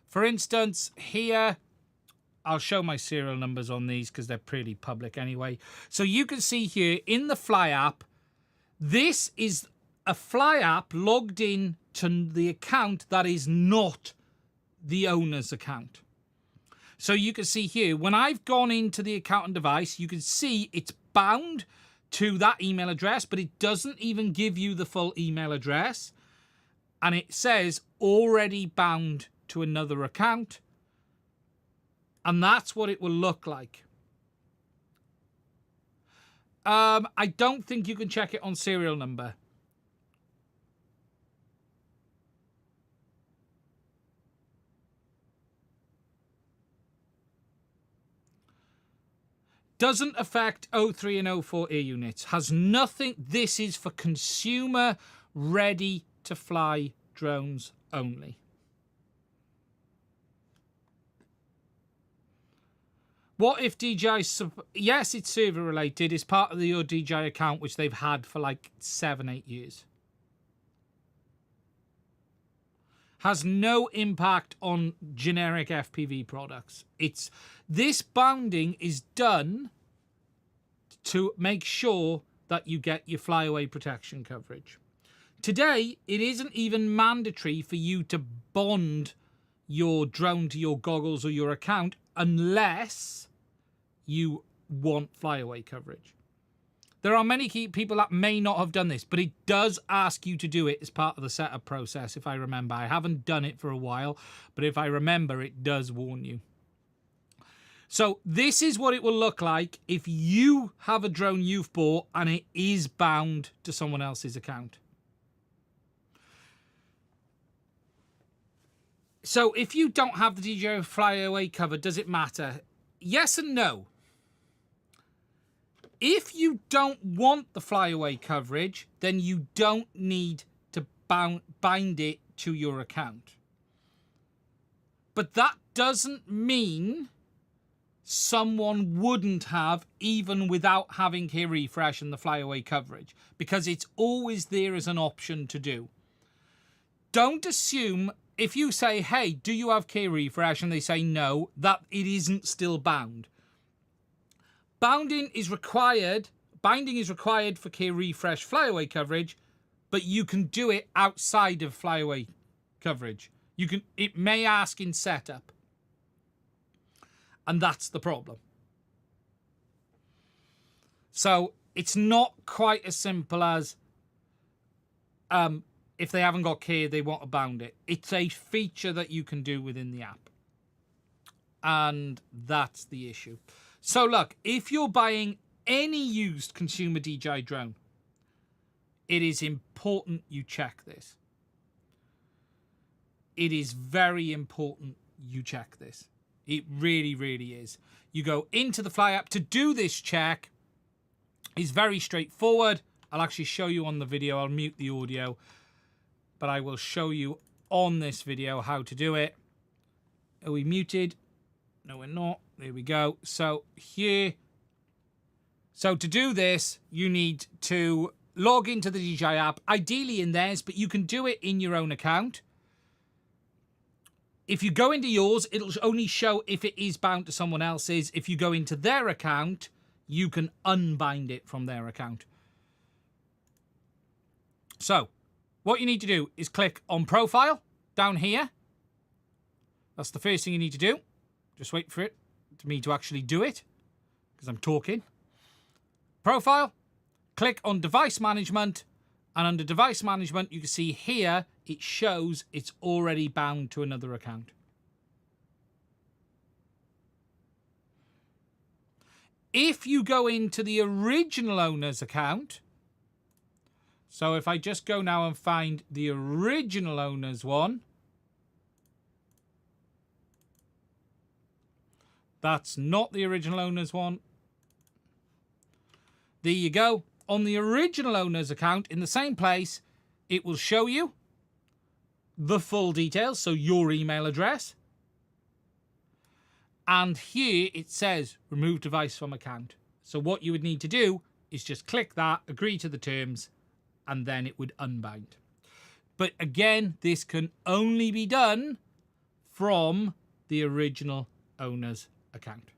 For instance, here, I'll show my serial numbers on these because they're pretty public anyway. So you can see here in the Fly app, this is a Fly app logged in to the account that is not the owner's account. So you can see here, when I've gone into the account and device, you can see it's bound to that email address, but it doesn't even give you the full email address. And it says already bound to another account. And that's what it will look like. I don't think you can check it on serial number. Doesn't affect O3 and O4 air units. Has nothing. This is for consumer ready to fly drones only. What if DJI... Yes, it's server related. It's part of your DJI account, which they've had for like 7-8 years. Has no impact on generic FPV products. This bounding is done to make sure that you get your flyaway protection coverage. Today, it isn't even mandatory for you to bond your drone to your goggles or your account unless you want flyaway coverage. There are many people that may not have done this, but it does ask you to do it as part of the setup process, if I remember. I haven't done it for a while, but if I remember, it does warn you. So this is what it will look like if you have a drone you've bought and it is bound to someone else's account. So if you don't have the DJI flyaway cover, does it matter? Yes and no. If you don't want the flyaway coverage, then you don't need to bind it to your account. But that doesn't mean someone wouldn't have even without having key refresh and the flyaway coverage, because it's always there as an option to do. Don't assume if you say, hey, do you have key refresh? And they say no, that it isn't still bound. Binding is required for key refresh flyaway coverage, but you can do it outside of flyaway coverage. It may ask in setup. And that's the problem. So it's not quite as simple as if they haven't got key, they want to bound it. It's a feature that you can do within the app. And that's the issue. So look, if you're buying any used consumer DJI drone, it is important you check this. It is very important you check this. It really, really is. You go into the Fly app. To do this check is very straightforward. I'll actually show you on the video. I'll mute the audio, but I will show you on this video how to do it. Are we muted? No, we're not. There we go. So here. So to do this, you need to log into the DJI app, ideally in theirs, but you can do it in your own account. If you go into yours, it'll only show if it is bound to someone else's. If you go into their account, you can unbind it from their account. So, what you need to do is click on Profile down here. That's the first thing you need to do. Just wait for me to actually do it, because I'm talking. Profile, click on Device Management, and under Device Management, you can see here, it shows it's already bound to another account. If you go into the original owner's account, so if I just go now and find the original owner's one, that's not the original owner's one. There you go. On the original owner's account, in the same place, it will show you the full details, so your email address. And here it says, remove device from account. So what you would need to do is just click that, agree to the terms, and then it would unbind. But again, this can only be done from the original owner's account.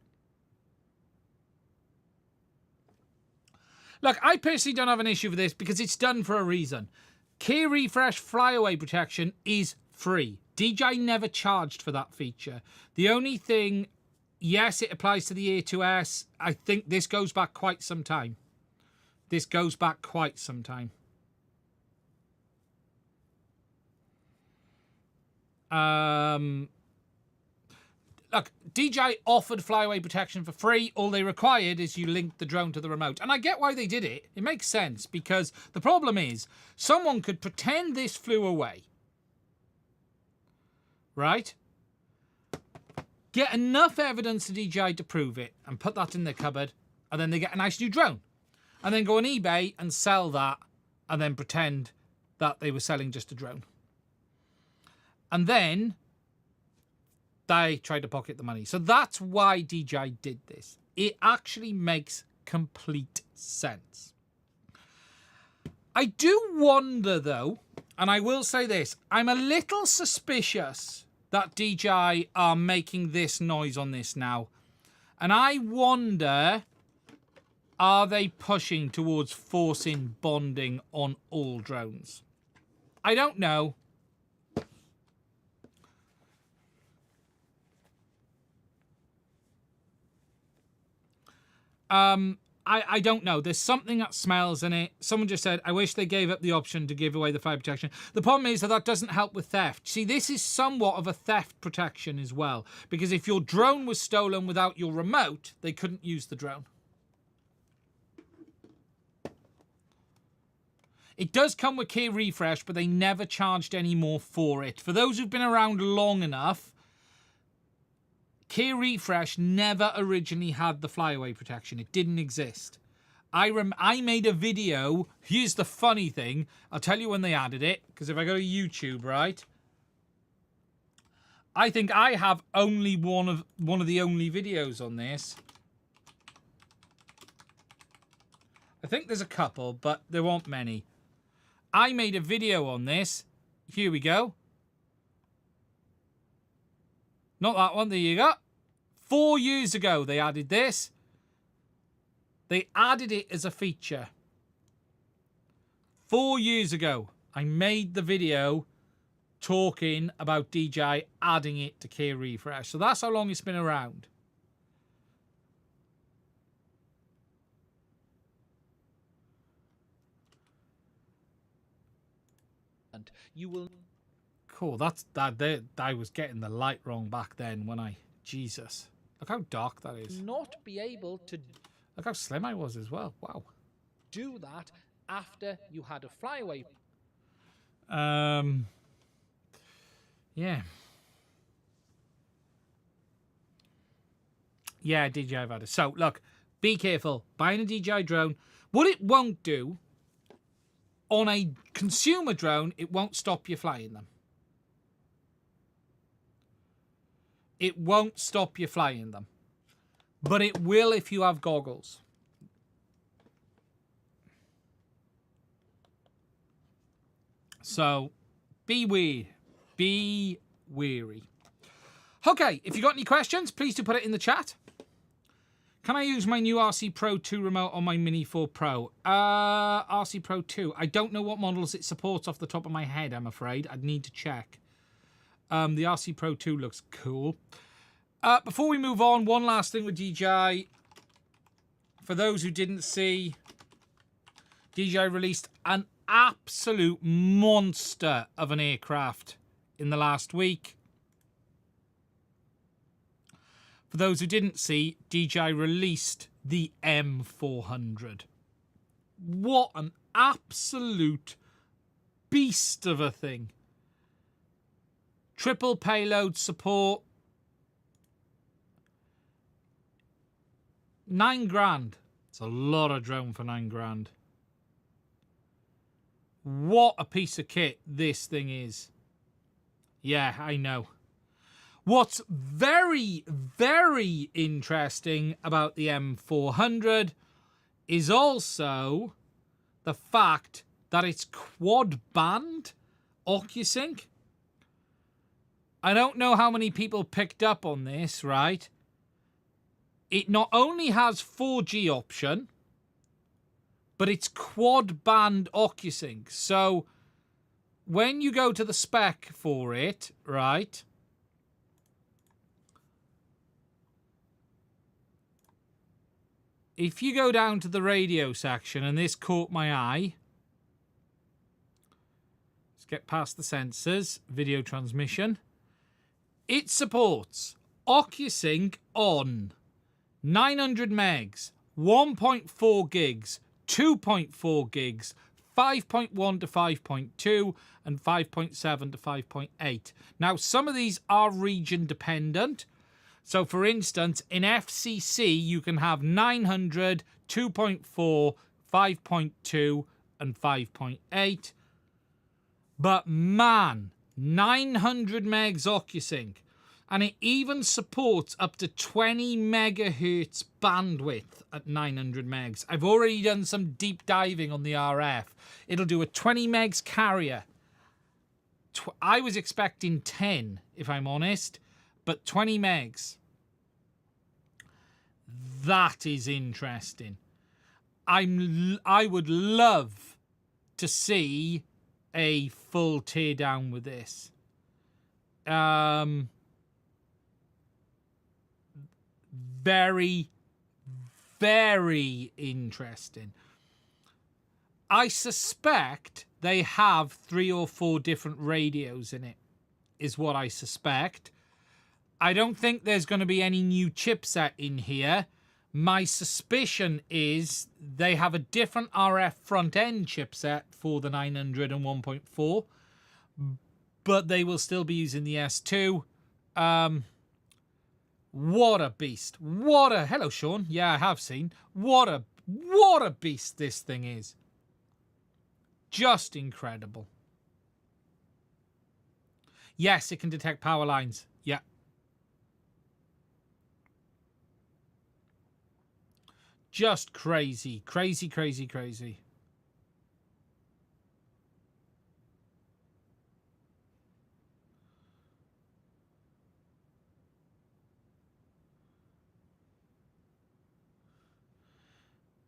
Look, I personally don't have an issue with this because it's done for a reason. Key refresh flyaway protection is free. DJI never charged for that feature. The only thing, yes, it applies to the Air 2S. I think this goes back quite some time. This goes back quite some time. Look, DJI offered flyaway protection for free. All they required is you link the drone to the remote. And I get why they did it. It makes sense because the problem is someone could pretend this flew away. Right? Get enough evidence to DJI to prove it and put that in their cupboard. And then they get a nice new drone. And then go on eBay and sell that and then pretend that they were selling just a drone. And then they tried to pocket the money. So that's why DJI did this. It actually makes complete sense. I do wonder, though, and I will say this, I'm a little suspicious that DJI are making this noise on this now. And I wonder, are they pushing towards forcing bonding on all drones? I don't know. I don't know. There's something that smells in it. Someone just said, I wish they gave up the option to give away the fire protection. The problem is that doesn't help with theft. See, this is somewhat of a theft protection as well. Because if your drone was stolen without your remote, they couldn't use the drone. It does come with key refresh, but they never charged any more for it. For those who've been around long enough, key refresh never originally had the flyaway protection. It didn't exist. I made a video. Here's the funny thing. I'll tell you when they added it, because if I go to YouTube, right, I think I have only one of the only videos on this. I think there's a couple, but there weren't many. I made a video on this. Here we go. Not that one. There you go. 4 years ago, they added this. They added it as a feature. 4 years ago, I made the video talking about DJI adding it to Key Refresh. So that's how long it's been around. And you will... Cool, I was getting the light wrong back then when I... Jesus. Look how dark that is. not be able to Look how slim I was as well. Wow. do that after you had a flyaway. Yeah. Yeah, DJI have had it. So, look, be careful. Buying a DJI drone. What it won't do, on a consumer drone, it won't stop you flying them. It won't stop you flying them. But it will if you have goggles. So, be wary. Be wary. Okay, if you got any questions, please do put it in the chat. Can I use my new RC Pro 2 remote on my Mini 4 Pro? RC Pro 2. I don't know what models it supports off the top of my head, I'm afraid. I'd need to check. The RC Pro 2 looks cool. Before we move on, one last thing with DJI. For those who didn't see, DJI released an absolute monster of an aircraft in the last week. For those who didn't see, DJI released the M400. What an absolute beast of a thing. Triple payload support. 9 grand. It's a lot of drone for 9 grand. What a piece of kit this thing is. Yeah, I know. What's very, very interesting about the M400 is also the fact that it's quad band OcuSync. I don't know how many people picked up on this, right? It not only has 4G option, but it's quad band OcuSync. So when you go to the spec for it, right, if you go down to the radio section, and this caught my eye, let's get past the sensors, video transmission. It supports OcuSync on 900 megs, 1.4 gigs, 2.4 gigs, 5.1 to 5.2, and 5.7 to 5.8. Now, some of these are region dependent. So, for instance, in FCC, you can have 900, 2.4, 5.2, and 5.8. But man, 900 megs OcuSync. And it even supports up to 20 megahertz bandwidth at 900 megs. I've already done some deep diving on the RF. It'll do a 20 megs carrier. I was expecting 10, if I'm honest, but 20 megs. That is interesting. I would love to see a full teardown with this. Very, very interesting. I suspect they have 3 or 4 different radios in it, is what I suspect. I don't think there's going to be any new chipset in here. My suspicion is they have a different RF front-end chipset for the 900 and 1.4, but they will still be using the S2. What a beast. Hello, Sean. Yeah, I have seen. What a beast this thing is. Just incredible. Yes, it can detect power lines. Yeah, Just crazy, crazy, crazy, crazy.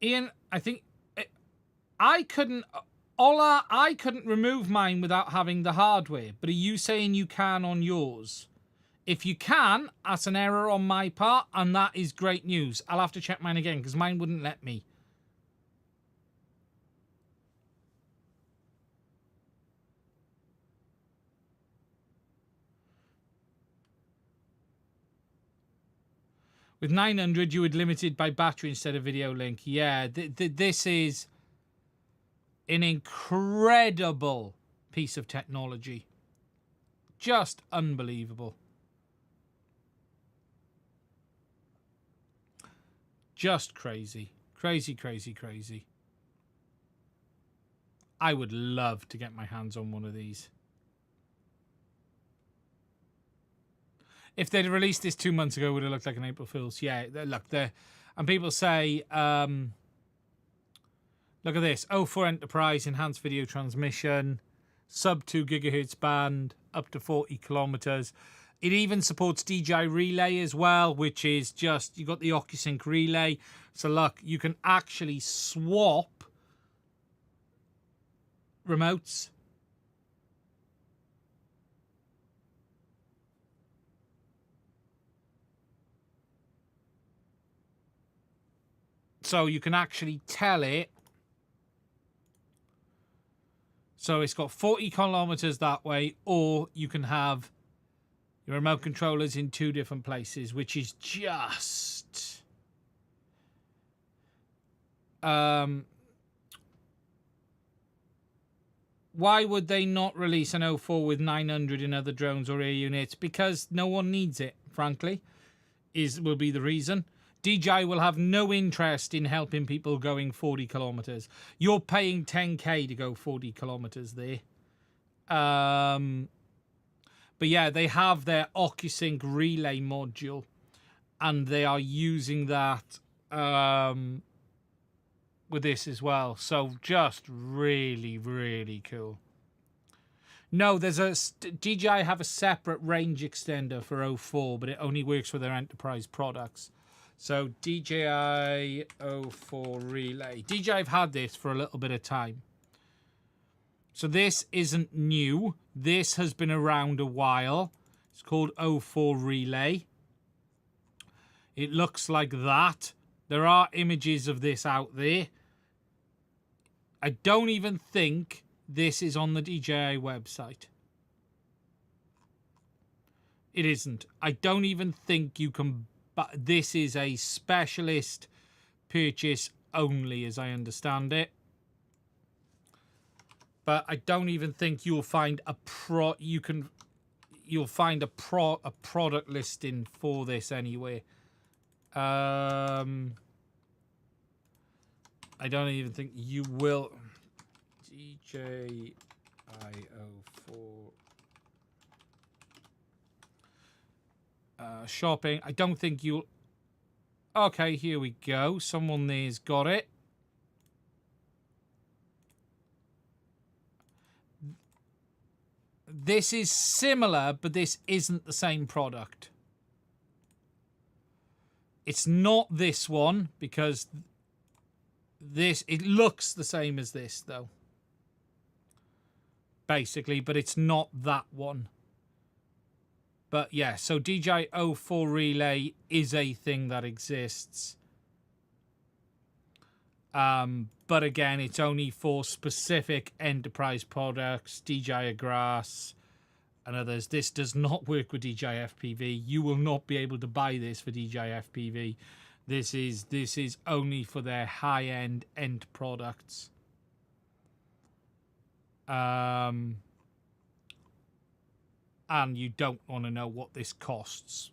Ian, I think I couldn't remove mine without having the hardware, but are you saying you can on yours? If you can, that's an error on my part, and that is great news. I'll have to check mine again because mine wouldn't let me. With 900, you would limited by battery instead of video link. Yeah, this is an incredible piece of technology. Just unbelievable. Just crazy. Crazy, crazy, crazy. I would love to get my hands on one of these. If they'd released this 2 months ago, it would have looked like an April Fool's. Yeah, look there. And people say, look at this. 04 Enterprise, enhanced video transmission, sub 2 gigahertz band, up to 40 kilometers. It even supports DJI relay as well, which is just, you got the OcuSync relay. So look, you can actually swap remotes. So you can actually tell it. So it's got 40 kilometers that way, or you can have your remote controllers in 2 different places, which is just... why would they not release an 04 with 900 in other drones or air units? Because no one needs it, frankly, will be the reason. DJI will have no interest in helping people going 40 kilometers. You're paying 10k to go 40 kilometers there. But yeah, they have their OcuSync relay module, and they are using that with this as well. So just really, really cool. No, there's DJI have a separate range extender for 04, but it only works for their enterprise products. So DJI 04 relay. DJI have had this for a little bit of time. So this isn't new. This has been around a while. It's called 04 relay. It looks like that. There are images of this out there. I don't even think this is on the DJI website. It isn't. I don't even think you can... But this is a specialist purchase only, as I understand it. But I don't even think you'll find a you'll find a product listing for this anyway. I don't even think you will. DJI 04 shopping. I don't think you'll... Okay, here we go. Someone there's got it. This is similar, but this isn't the same product. It's not this one, because it looks the same as this, though. Basically, but it's not that one. But yeah, so DJI 04 relay is a thing that exists. But again, it's only for specific enterprise products, DJI Grass and others. This does not work with DJI FPV. You will not be able to buy this for DJI FPV. This is only for their high-end end products. And you don't want to know what this costs,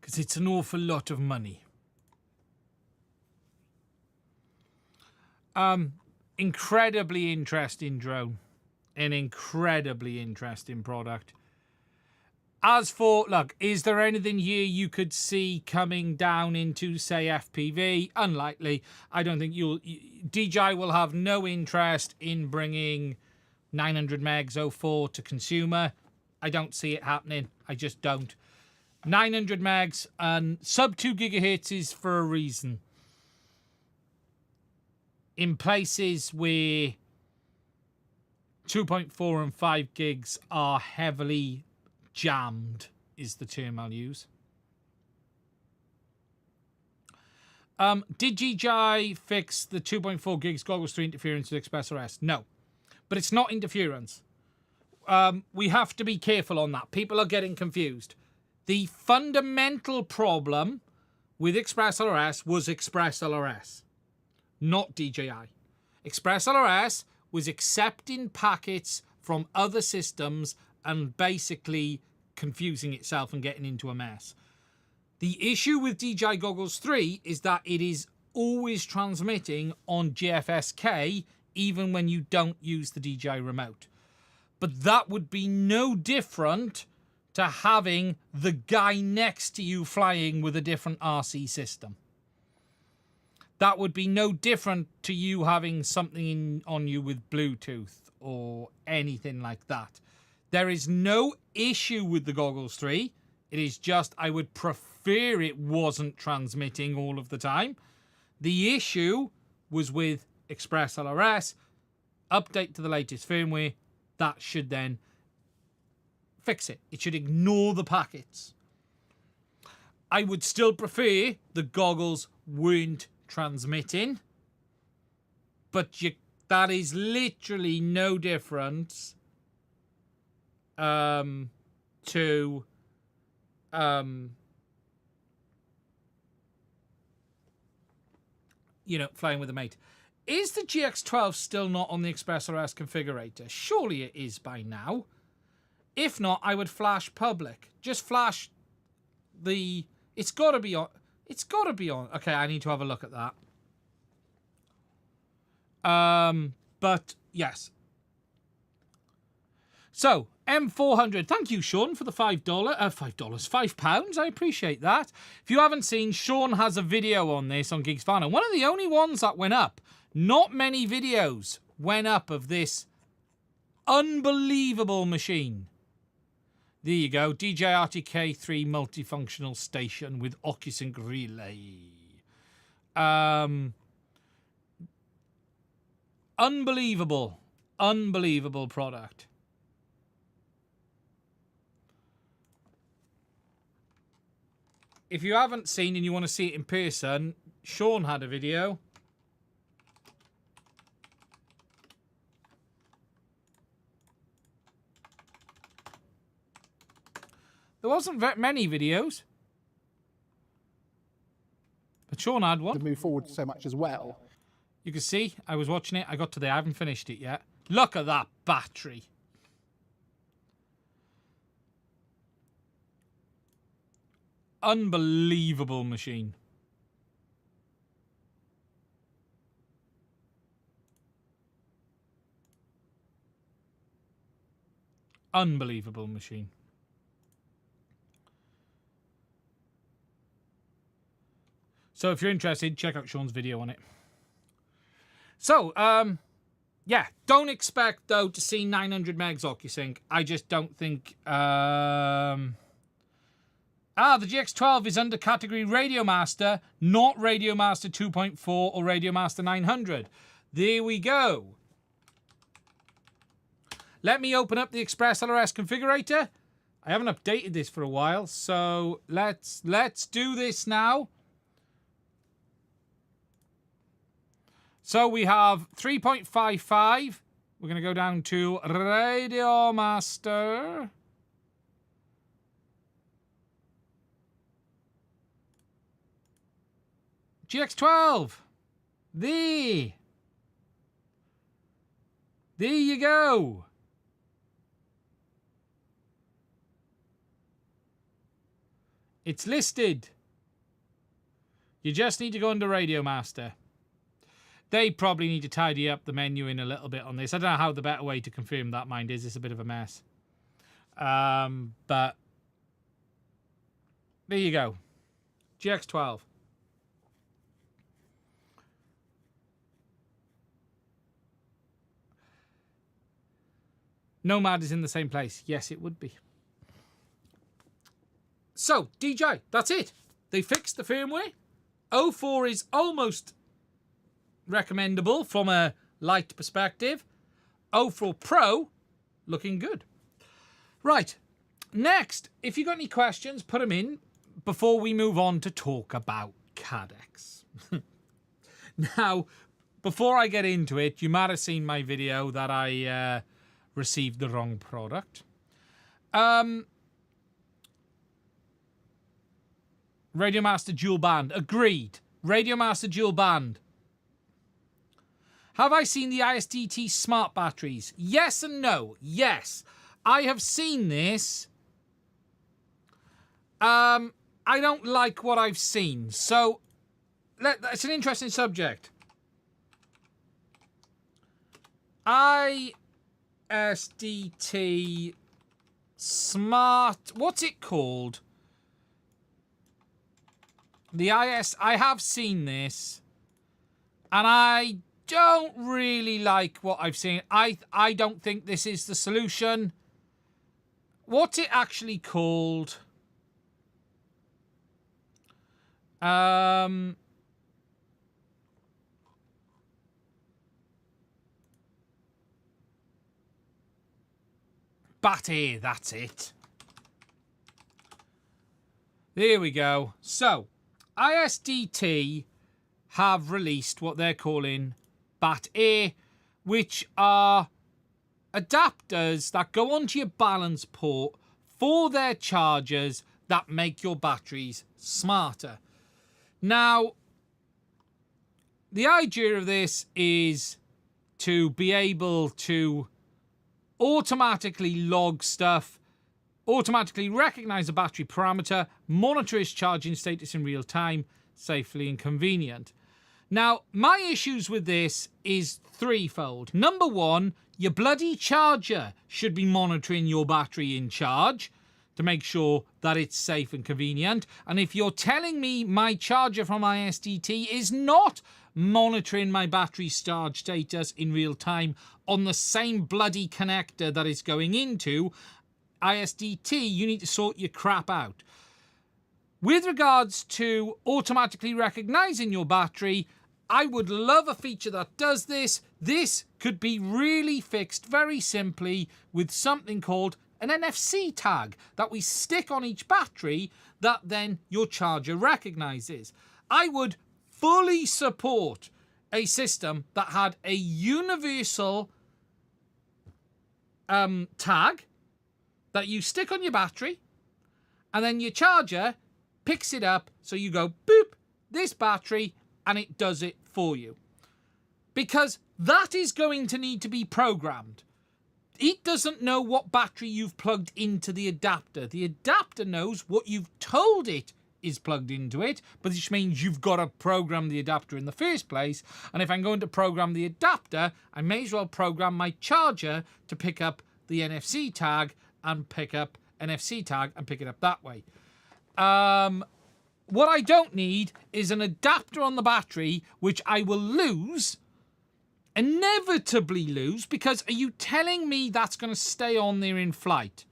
because it's an awful lot of money. Incredibly interesting drone, an incredibly interesting product. As for, look, is there anything here you could see coming down into, say, FPV? Unlikely. I don't think DJI will have no interest in bringing 900 megs 04 to consumer. I don't see it happening. I just don't. 900 megs and sub 2 gigahertz is for a reason. In places where 2.4 and 5 gigs are heavily jammed, is the term I'll use. Did DJI fix the 2.4 gigs Goggles 3 interference with ExpressRS? No, but it's not interference. We have to be careful on that. People are getting confused. The fundamental problem with ExpressLRS was ExpressLRS, not DJI. ExpressLRS was accepting packets from other systems and basically confusing itself and getting into a mess. The issue with DJI Goggles 3 is that it is always transmitting on GFSK even when you don't use the DJI remote. But that would be no different to having the guy next to you flying with a different RC system. That would be no different to you having something on you with Bluetooth or anything like that. There is no issue with the Goggles 3. It is just I would prefer it wasn't transmitting all of the time. The issue was with ExpressLRS. Update to the latest firmware. That should then fix it. It should ignore the packets. I would still prefer the goggles weren't transmitting, but that is literally no difference to flying with a mate. Is the GX12 still not on the ExpressRS configurator? Surely it is by now. If not, I would flash public. Just flash the... It's got to be on. It's got to be on. Okay, I need to have a look at that. But, yes. So, M400. Thank you, Sean, for the £5. I appreciate that. If you haven't seen, Sean has a video on this on Geeksvana. One of the only ones that went up. Not many videos went up of this unbelievable machine. There you go. DJI RTK3 multifunctional station with OcuSync relay. Unbelievable. Unbelievable product. If you haven't seen and you want to see it in person, Sean had a video. There wasn't very many videos, but Sean had one. To move forward so much as well. You can see, I was watching it. I got to there. I haven't finished it yet. Look at that battery. Unbelievable machine. Unbelievable machine. So if you're interested, check out Sean's video on it. So, yeah, don't expect, though, to see 900 megs OcuSync. I just don't think... the GX12 is under category Radio Master, not Radio Master 2.4 or Radio Master 900. There we go. Let me open up the ExpressLRS configurator. I haven't updated this for a while, so let's do this now. So we have 3.55. We're going to go down to Radio Master. GX12. There you go. It's listed. You just need to go under Radio Master. They probably need to tidy up the menu in a little bit on this. I don't know how the better way to confirm that, mind is. It's a bit of a mess. But There you go. GX12. Nomad is in the same place. Yes, it would be. So, DJI, that's it. They fixed the firmware. 04 is almost recommendable from a light perspective. 04 Pro, looking good. Right, next, if you've got any questions, put them in before we move on to talk about Caddx. Now, before I get into it, you might have seen my video that I received the wrong product. Radiomaster dual band. Agreed. Radiomaster dual band. Have I seen the ISDT smart batteries? Yes and no. Yes. I have seen this. I don't like what I've seen. So, it's an interesting subject. ISDT smart... What's it called? I have seen this, and I don't really like what I've seen. I don't think this is the solution. What's it actually called? BAT-A, that's it. There we go. So, ISDT have released what they're calling BAT-A, which are adapters that go onto your balance port for their chargers that make your batteries smarter. Now, the idea of this is to be able to automatically log stuff, automatically recognize a battery parameter, monitor its charging status in real time, safely and convenient. Now, my issues with this is threefold. Number one, your bloody charger should be monitoring your battery in charge to make sure that it's safe and convenient. And if you're telling me my charger from ISDT is not monitoring my battery charge status in real time on the same bloody connector that it's going into, ISDT, you need to sort your crap out. With regards to automatically recognizing your battery, I would love a feature that does this. This could be really fixed very simply with something called an NFC tag that we stick on each battery that then your charger recognizes. I would fully support a system that had a universal tag that you stick on your battery, and then your charger picks it up, so you go, boop, this battery, and it does it for you. Because that is going to need to be programmed. It doesn't know what battery you've plugged into the adapter. The adapter knows what you've told it is plugged into it, but which means you've got to program the adapter in the first place. And if I'm going to program the adapter, I may as well program my charger to pick up the NFC tag and pick up NFC tag and pick it up that way. What I don't need is an adapter on the battery, which I will lose, inevitably lose, because are you telling me that's going to stay on there in flight?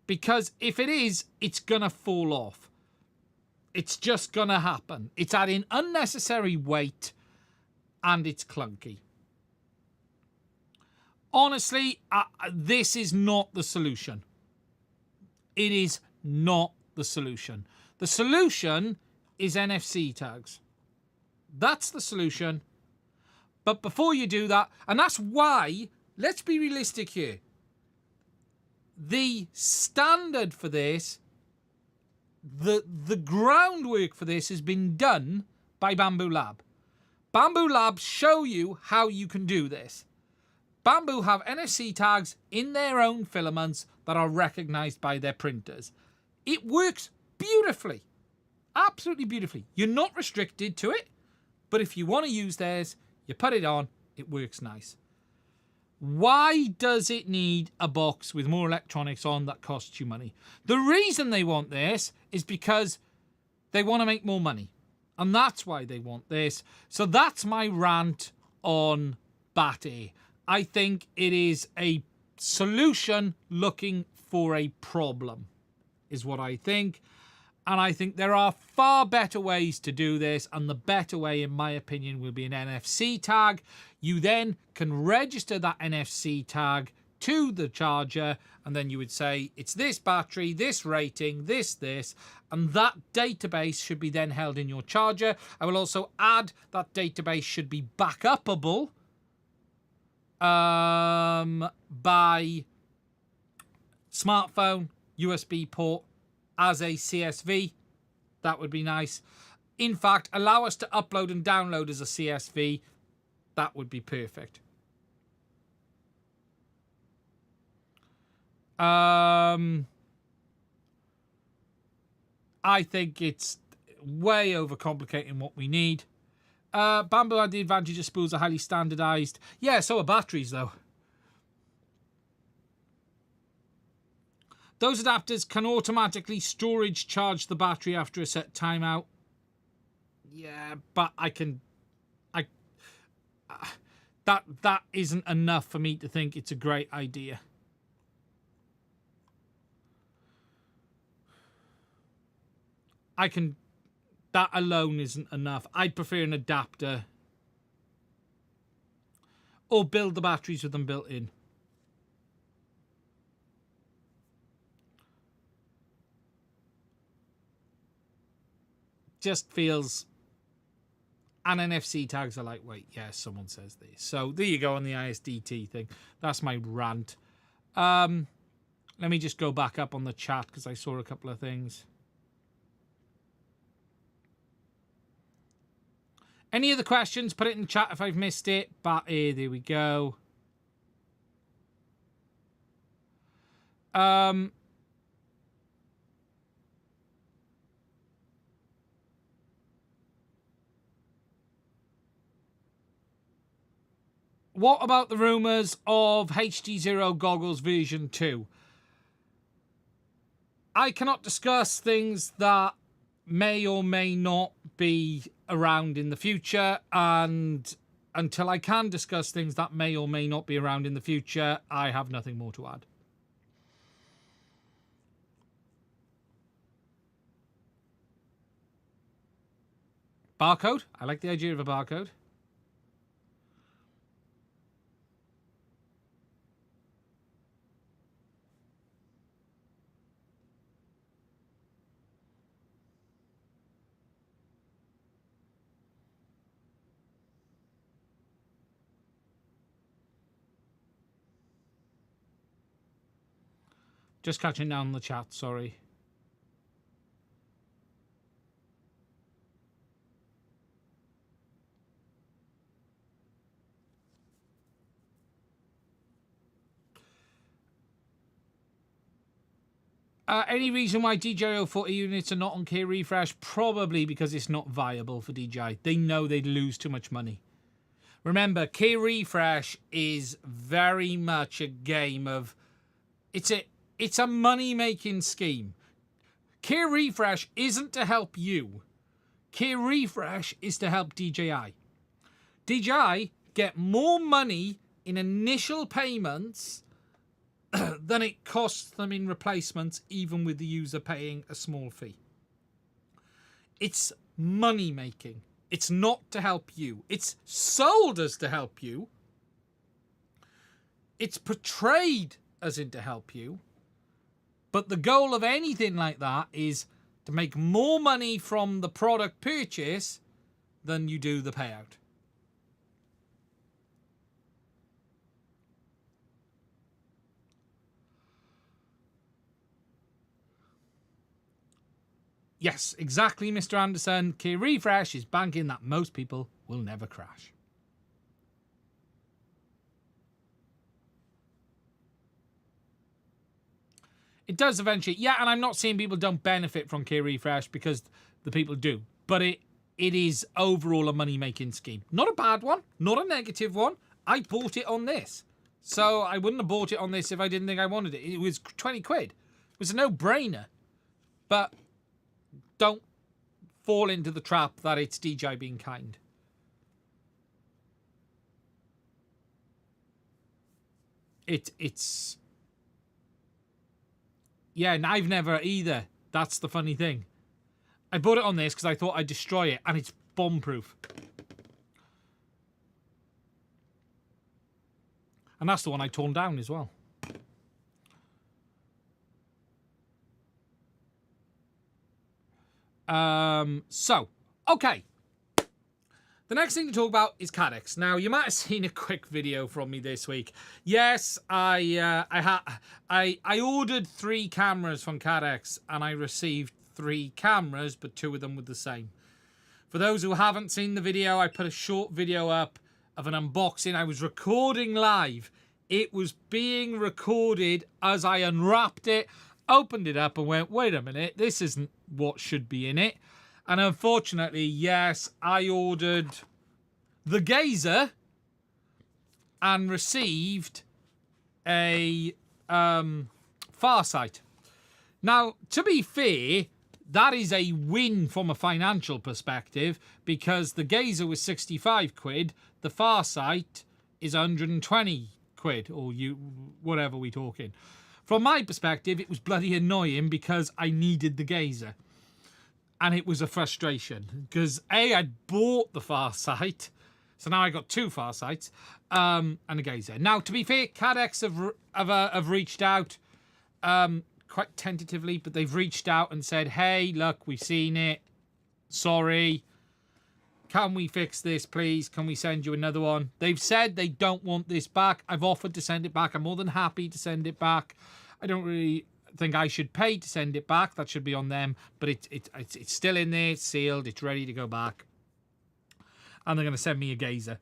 Because if it is, it's going to fall off. It's just going to happen. It's adding unnecessary weight, and it's clunky. Honestly, this is not the solution. It is not the solution. The solution is NFC tags. That's the solution. But before you do that, and that's why, let's be realistic here. The standard for this, the groundwork for this has been done by Bamboo Lab. Bamboo Labs show you how you can do this. Bamboo have NFC tags in their own filaments that are recognized by their printers. It works beautifully. Absolutely beautifully. You're not restricted to it, but if you want to use theirs, you put it on, it works nice. Why does it need a box with more electronics on that costs you money? The reason they want this is because they want to make more money. And that's why they want this. So that's my rant on BAT-A. I think it is a solution looking for a problem, is what I think. And I think there are far better ways to do this. And the better way, in my opinion, will be an NFC tag. You then can register that NFC tag to the charger. And then you would say, it's this battery, this rating, this. And that database should be then held in your charger. I will also add that database should be backupable by smartphone, USB port, as a CSV. That would be nice. In fact, allow us to upload and download as a CSV. That would be perfect. I think it's way overcomplicating what we need. Bamboo had the advantage of spools are highly standardized. Yeah, so are batteries though. Those adapters can automatically storage charge the battery after a set timeout. Yeah, but that isn't enough for me to think it's a great idea. That alone isn't enough. I'd prefer an adapter. Or build the batteries with them built in. Just feels... And NFC tags are lightweight. Yes, someone says this. So there you go on the ISDT thing. That's my rant. Let me just go back up on the chat because I saw a couple of things. Any other questions? Put it in the chat if I've missed it. But there we go. What about the rumours of HD0 goggles version 2? I cannot discuss things that may or may not be around in the future, and until I can discuss things that may or may not be around in the future, I have nothing more to add. Barcode? I like the idea of a barcode. Just catching down on the chat, sorry. Any reason why DJI 40 units are not on Key Refresh? Probably because it's not viable for DJI. They know they'd lose too much money. Remember, Key Refresh is very much a game of... It's a money-making scheme. Key Refresh isn't to help you. Key Refresh is to help DJI. DJI get more money in initial payments than it costs them in replacements, even with the user paying a small fee. It's money-making. It's not to help you. It's sold as to help you. It's portrayed as in to help you. But the goal of anything like that is to make more money from the product purchase than you do the payout. Yes, exactly, Mr. Anderson. Key Refresh is banking that most people will never crash. It does eventually. Yeah, and I'm not saying people don't benefit from Key Refresh, because the people do. But it is overall a money-making scheme. Not a bad one. Not a negative one. I bought it on this. So I wouldn't have bought it on this if I didn't think I wanted it. It was 20 quid. It was a no-brainer. But don't fall into the trap that it's DJI being kind. It's... Yeah, and I've never either. That's the funny thing. I bought it on this because I thought I'd destroy it, and it's bomb-proof. And that's the one I torn down as well. So, okay. The next thing to talk about is Caddx. Now, you might have seen a quick video from me this week. Yes, I ordered 3 cameras from Caddx, and I received 3 cameras, but 2 of them were the same. For those who haven't seen the video, I put a short video up of an unboxing. I was recording live. It was being recorded as I unwrapped it, opened it up and went, wait a minute, this isn't what should be in it. And unfortunately, yes, I ordered the Gazer and received a Farsight. Now, to be fair, that is a win from a financial perspective because the Gazer was 65 quid, the Farsight is 120 quid, or whatever we're talking. From my perspective, it was bloody annoying because I needed the Gazer. And it was a frustration because I'd bought the Farsight, so now I got 2 Farsights and a Gazer. Now, to be fair, Caddx have reached out quite tentatively, but they've reached out and said, hey, look, we've seen it. Sorry. Can we fix this, please? Can we send you another one? They've said they don't want this back. I've offered to send it back. I'm more than happy to send it back. I don't really think I should pay to send it back. That should be on them. But it's still in there. It's sealed. It's ready to go back. And they're going to send me a Gazer,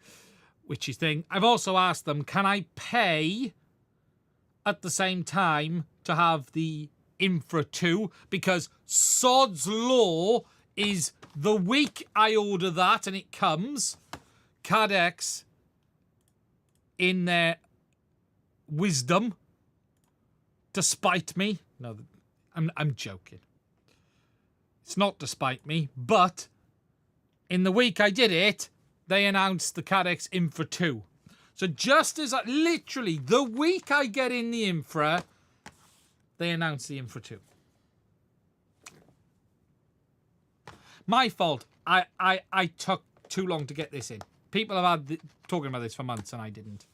which is thing. I've also asked them, can I pay at the same time to have the Infra 2? Because sod's law is the week I order that and it comes, Caddx, in their wisdom, to spite me. No, I'm joking. It's not to spite me, but in the week I did it, they announced the Caddx Infra 2. So just as literally the week I get in the Infra, they announced the Infra 2. My fault. I took too long to get this in. People have had talking about this for months and I didn't.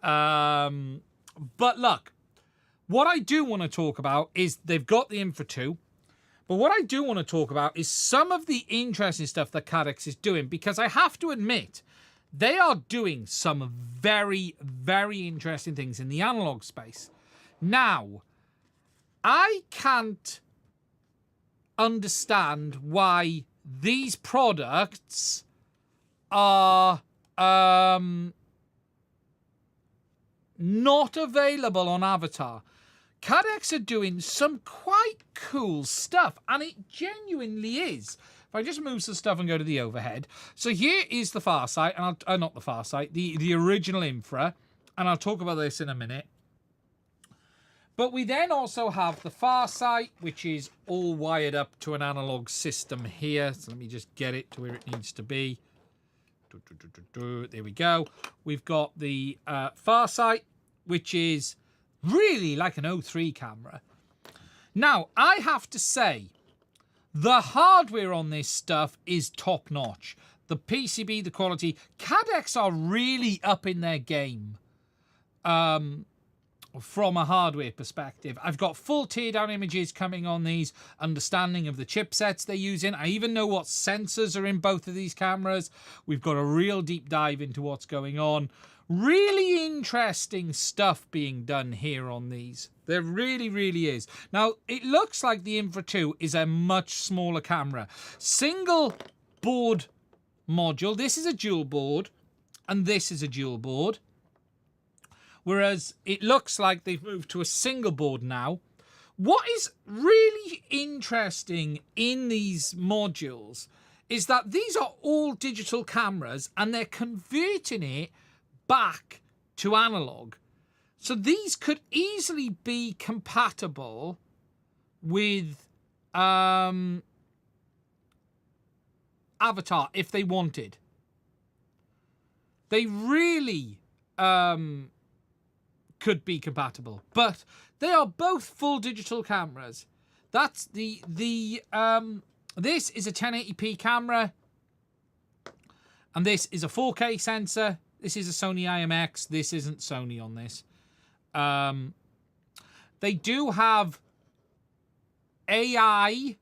But look, what I do want to talk about is they've got the Infra 2. But what I do want to talk about is some of the interesting stuff that Caddx is doing, because I have to admit, they are doing some very, very interesting things in the analog space. Now, I can't understand why these products are not available on Avatar. Caddx are doing some quite cool stuff, and it genuinely is. If I just move some stuff and go to the overhead. So here is the Farsight, and not the Farsight, the original Infra, and I'll talk about this in a minute. But we then also have the Farsight, which is all wired up to an analog system here. So let me just get it to where it needs to be. There we go. We've got the Farsight, which is really like an 03 camera. Now, I have to say, the hardware on this stuff is top-notch. The PCB, the quality. Caddx are really up in their game. From a hardware perspective. I've got full teardown images coming on these, understanding of the chipsets they're using. I even know what sensors are in both of these cameras. We've got a real deep dive into what's going on. Really interesting stuff being done here on these. There really, really is. Now, it looks like the Infra 2 is a much smaller camera. Single board module. This is a dual board, and this is a dual board. Whereas it looks like they've moved to a single board now. What is really interesting in these modules is that these are all digital cameras and they're converting it back to analog. So these could easily be compatible with Avatar if they wanted. They really could be compatible, but they are both full digital cameras. That's this is a 1080p camera, and this is a 4K sensor. This is a Sony IMX. This isn't Sony on this. They do have AI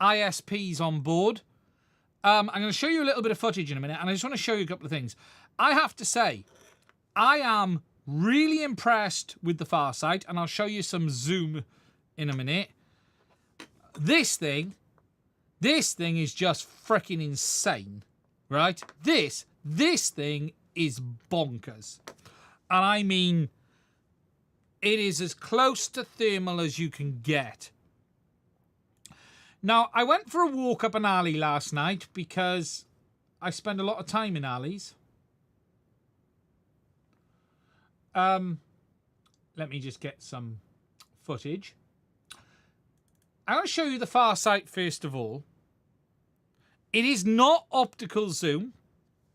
ISPs on board. I'm going to show you a little bit of footage in a minute, and I just want to show you a couple of things. I have to say, I am really impressed with the Farsight, and I'll show you some zoom in a minute. This thing is just freaking insane, right? This thing is bonkers. And I mean, it is as close to thermal as you can get. Now, I went for a walk up an alley last night because I spend a lot of time in alleys. Let me just get some footage. I'm going to show you the Farsight first of all. It is not optical zoom.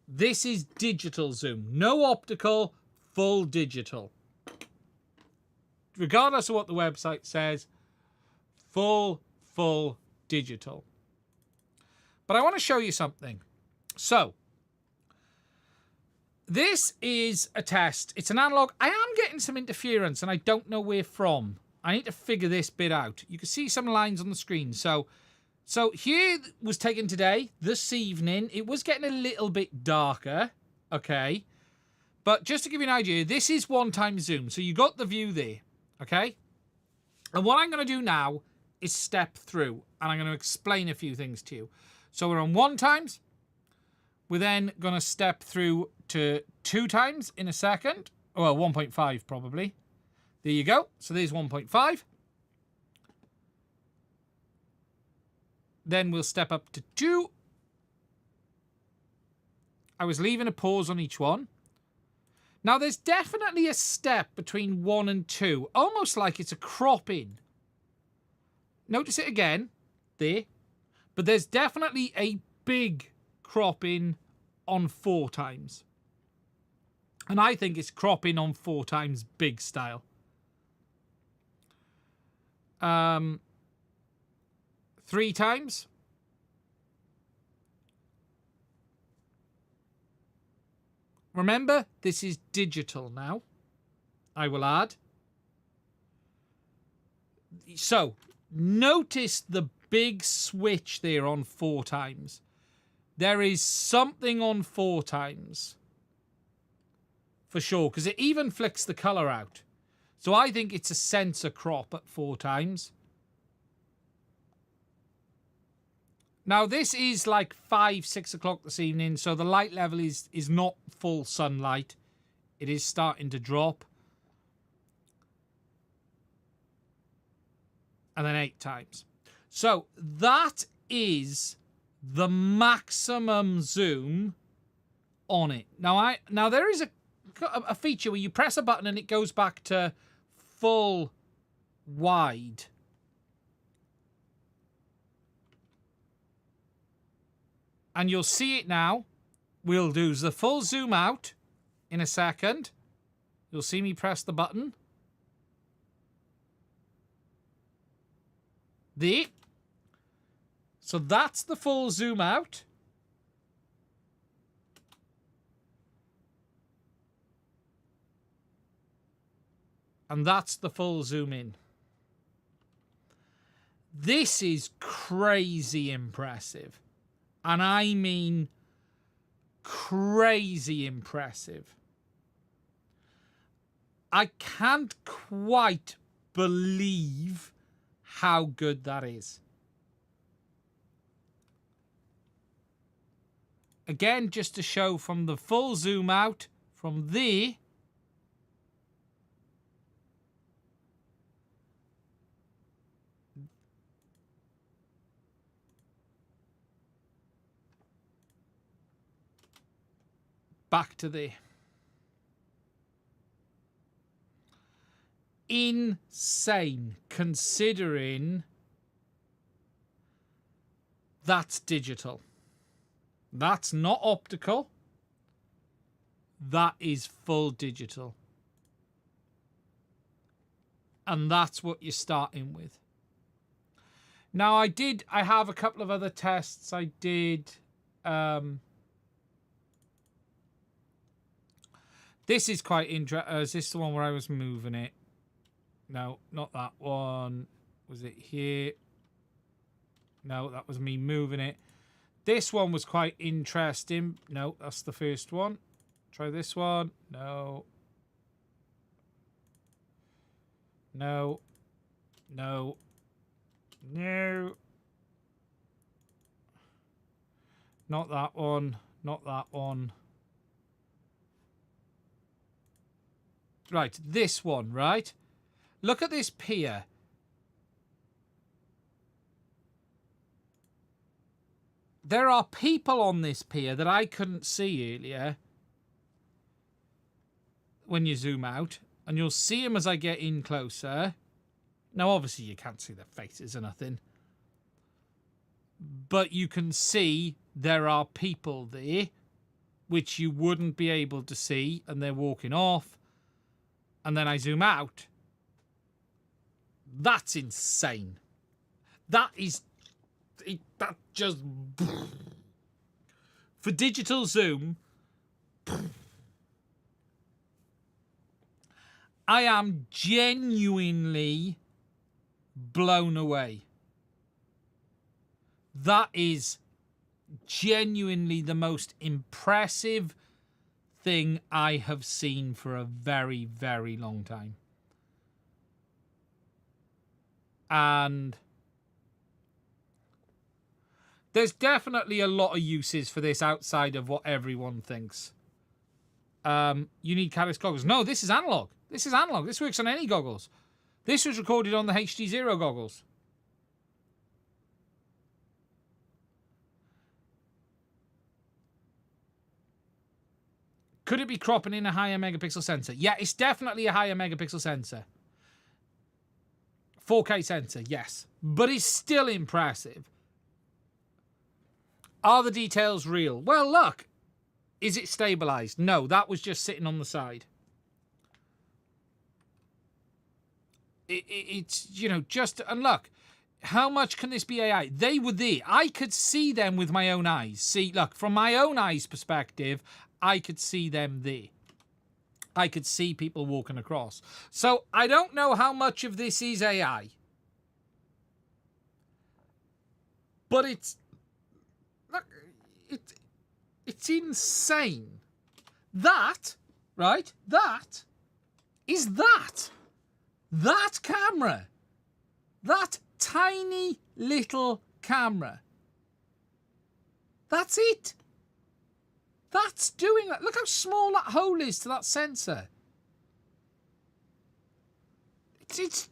This is digital zoom. No optical, full digital. Regardless of what the website says, full digital. But I want to show you something. So, this is a test. It's an analog. I am getting some interference and I don't know where from. I need to figure this bit out. You can see some lines on the screen. So here was taken today, this evening. It was getting a little bit darker. Okay. But just to give you an idea, this is 1x zoom. So you got the view there. Okay. And what I'm going to do now is step through, and I'm going to explain a few things to you. So we're on 1x. We're then going to step through to 2x in a second. Well, 1.5 probably. There you go. So there's 1.5. Then we'll step up to 2. I was leaving a pause on each one. Now there's definitely a step between 1 and 2, almost like it's a crop in. Notice it again, there. But there's definitely a big crop in on 4x. And I think it's crop in on 4x big style. 3x. Remember, this is digital now, I will add. So, notice the big switch there on 4x. There is something on 4x. For sure, because it even flicks the colour out. So I think it's a sensor crop at 4x. Now this is like 5, 6 o'clock this evening, so the light level is not full sunlight. It is starting to drop. And then 8x. So that is the maximum zoom on it. Now there is a feature where you press a button and it goes back to full wide. And you'll see it now. We'll do the full zoom out in a second. You'll see me press the button. There. So that's the full zoom out. And that's the full zoom in. This is crazy impressive. And I mean crazy impressive. I can't quite believe how good that is. Again, just to show from the full zoom out, from there, back to there. Insane, considering that's digital. That's not optical. That is full digital. And that's what you're starting with. Now, I have a couple of other tests. I did... this is quite interesting. Is this the one where I was moving it? No, not that one. Was it here? No, that was me moving it. This one was quite interesting. No, that's the first one. Try this one. No. No. No. No. Not that one. Not that one. Right, this one, right? Look at this pier. There are people on this pier that I couldn't see earlier when you zoom out. And you'll see them as I get in closer. Now, obviously, you can't see their faces or nothing. But you can see there are people there, which you wouldn't be able to see, and they're walking off. And then I zoom out. That's insane. That is... that just... For digital zoom... I am genuinely blown away. That is genuinely the most impressive thing I have seen for a very, very long time. And there's definitely a lot of uses for this outside of what everyone thinks. You need Caddx goggles. No, this is analog. This is analog. This works on any goggles. This was recorded on the HD0 goggles. Could it be cropping in a higher megapixel sensor? Yeah, it's definitely a higher megapixel sensor. 4K sensor, yes. But it's still impressive. Are the details real? Well, look. Is it stabilized? No, that was just sitting on the side. It's, you know, just... And look, how much can this be AI? They were there. I could see them with my own eyes. See, look, from my own eyes perspective, I could see them there. I could see people walking across. So I don't know how much of this is AI. But it's... Look, it's insane. That, right? That is that. That camera. That tiny little camera. That's it. That's doing that. Look how small that hole is to that sensor. It's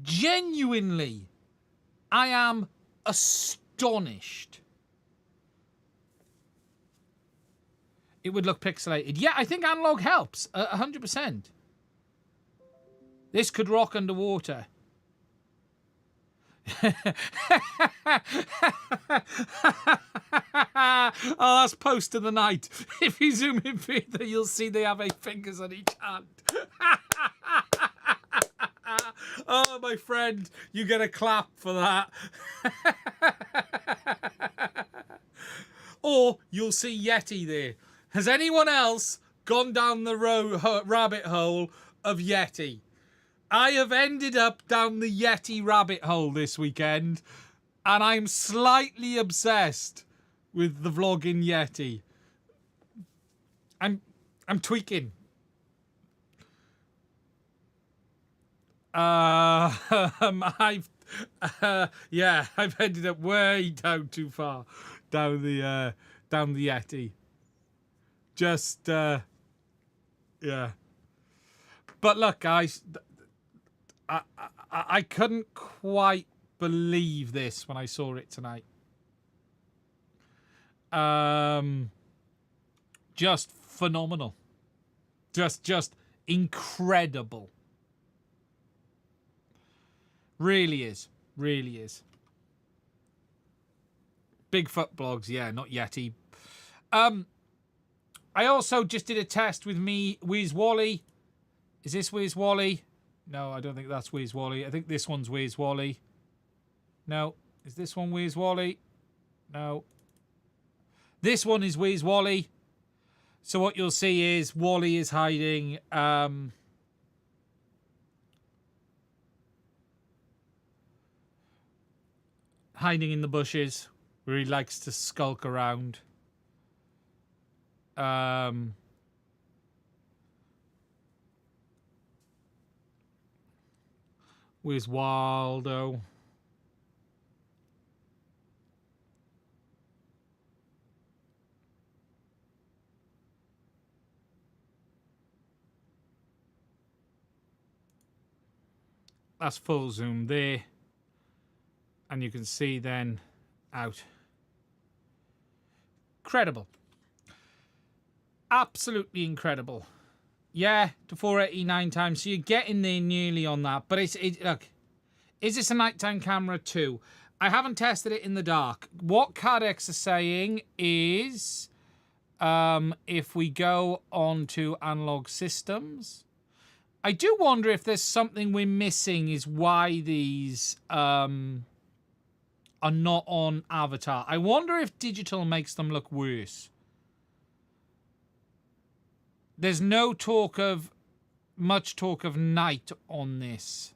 genuinely, I am astonished. It would look pixelated. Yeah, I think analog helps 100%. This could rock underwater. Oh, that's post of the night. If you zoom in further, you'll see they have 8 fingers on each hand. Oh, my friend, you get a clap for that. Or you'll see Yeti there. Has anyone else gone down the rabbit hole of Yeti? I have ended up down the Yeti rabbit hole this weekend, and I'm slightly obsessed with the vlogging Yeti. I'm tweaking. I've ended up way down too far down the Yeti. Just yeah. But look, guys, I couldn't quite believe this when I saw it tonight. just phenomenal. Just incredible. Really is. Really is. Bigfoot blogs, yeah, not Yeti. I also just did a test with Wiz Wally. Is this Wiz Wally? No, I don't think that's Wiz Wally. I think this one's Wiz Wally. No. Is this one Wiz Wally? No. This one is Wiz Wally. So what you'll see is Wally is hiding hiding in the bushes where he likes to skulk around. Where's Waldo? That's full zoom there. And you can see then out. Incredible. Absolutely incredible. Yeah, to 489 times. So you're getting there nearly on that. But look, is this a nighttime camera too? I haven't tested it in the dark. What Caddx is saying is if we go on to analog systems, I do wonder if there's something we're missing is why these are not on avatar. I wonder if digital makes them look worse. There's no much talk of night on this.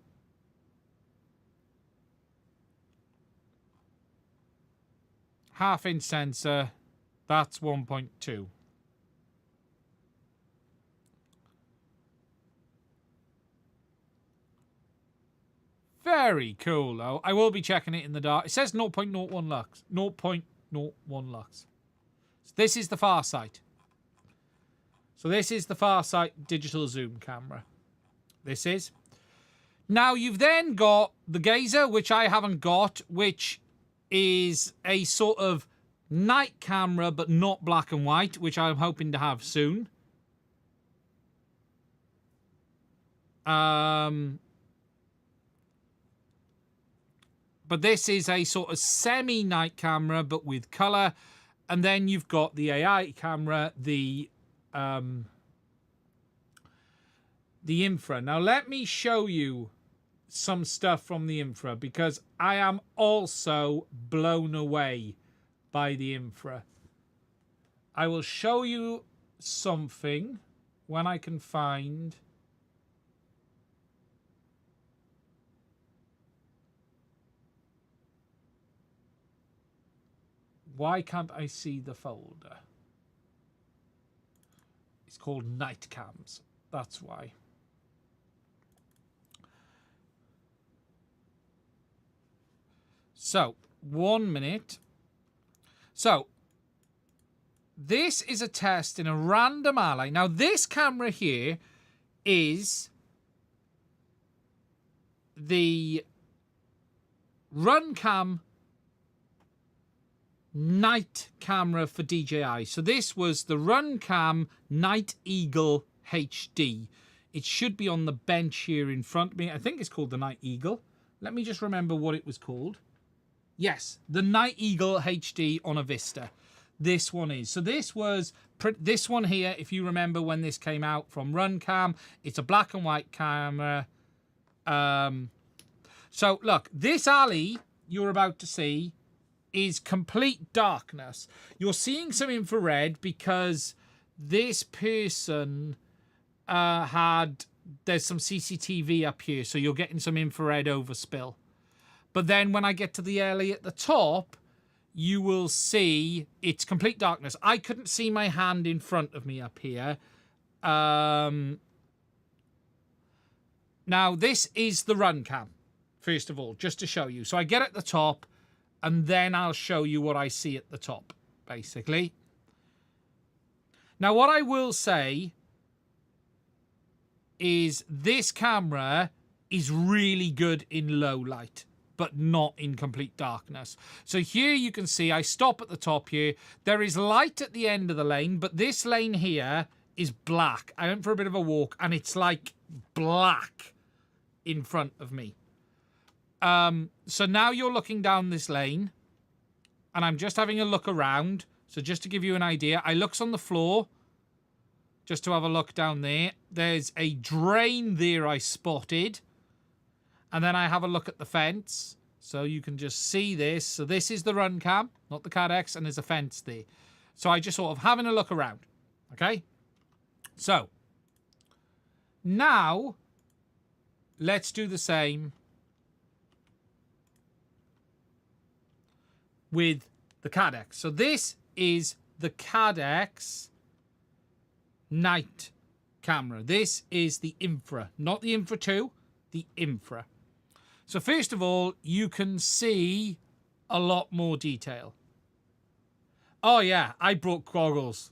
Half-inch sensor, that's 1.2. Very cool, though. I will be checking it in the dark. It says 0.01 lux. 0.01 lux. So this is the far sight. So this is the far sight digital zoom camera. This is. Now you've then got the Gazer, which I haven't got, which is a sort of night camera, but not black and white, which I'm hoping to have soon. But this is a sort of semi-night camera, but with colour. And then you've got the AI camera, the infra. Now let me show you some stuff from the infra, because I am also blown away by the infra. I will show you something when I can find. Why can't I see the folder? It's called Night Cams. That's why. So, 1 minute. So, this is a test in a random ally. Now, this camera here is the Runcam night camera for DJI. So this was the Runcam Night Eagle HD. It should be on the bench here in front of me. I think it's called the Night Eagle. Let me just remember what it was called. Yes, the Night Eagle HD on a Vista. This one is. So this was this one here, if you remember when this came out from Runcam. It's a black and white camera. So look, this alley you're about to see is complete darkness. You're seeing some infrared because this person there's some CCTV up here, so you're getting some infrared overspill. But then when I get to the alley at the top, you will see it's complete darkness. I couldn't see my hand in front of me up here. Now, this is the Runcam, first of all, just to show you. So I get at the top, and then I'll show you what I see at the top, basically. Now, what I will say is this camera is really good in low light. but not in complete darkness. So here you can see I stop at the top here. There is light at the end of the lane, but this lane here is black. I went for a bit of a walk and it's like black in front of me. So now you're looking down this lane and I'm just having a look around. So just to give you an idea, I looks on the floor just to have a look down there. There's a drain there I spotted. And then I have a look at the fence. So you can just see this. So this is the run cam, not the Caddx, and there's a fence there. So I just sort of having a look around. Okay? So now let's do the same with the Caddx. So this is the Caddx night camera. This is the Infra, not the Infra 2, the Infra. So first of all, you can see a lot more detail. Oh yeah, I brought goggles.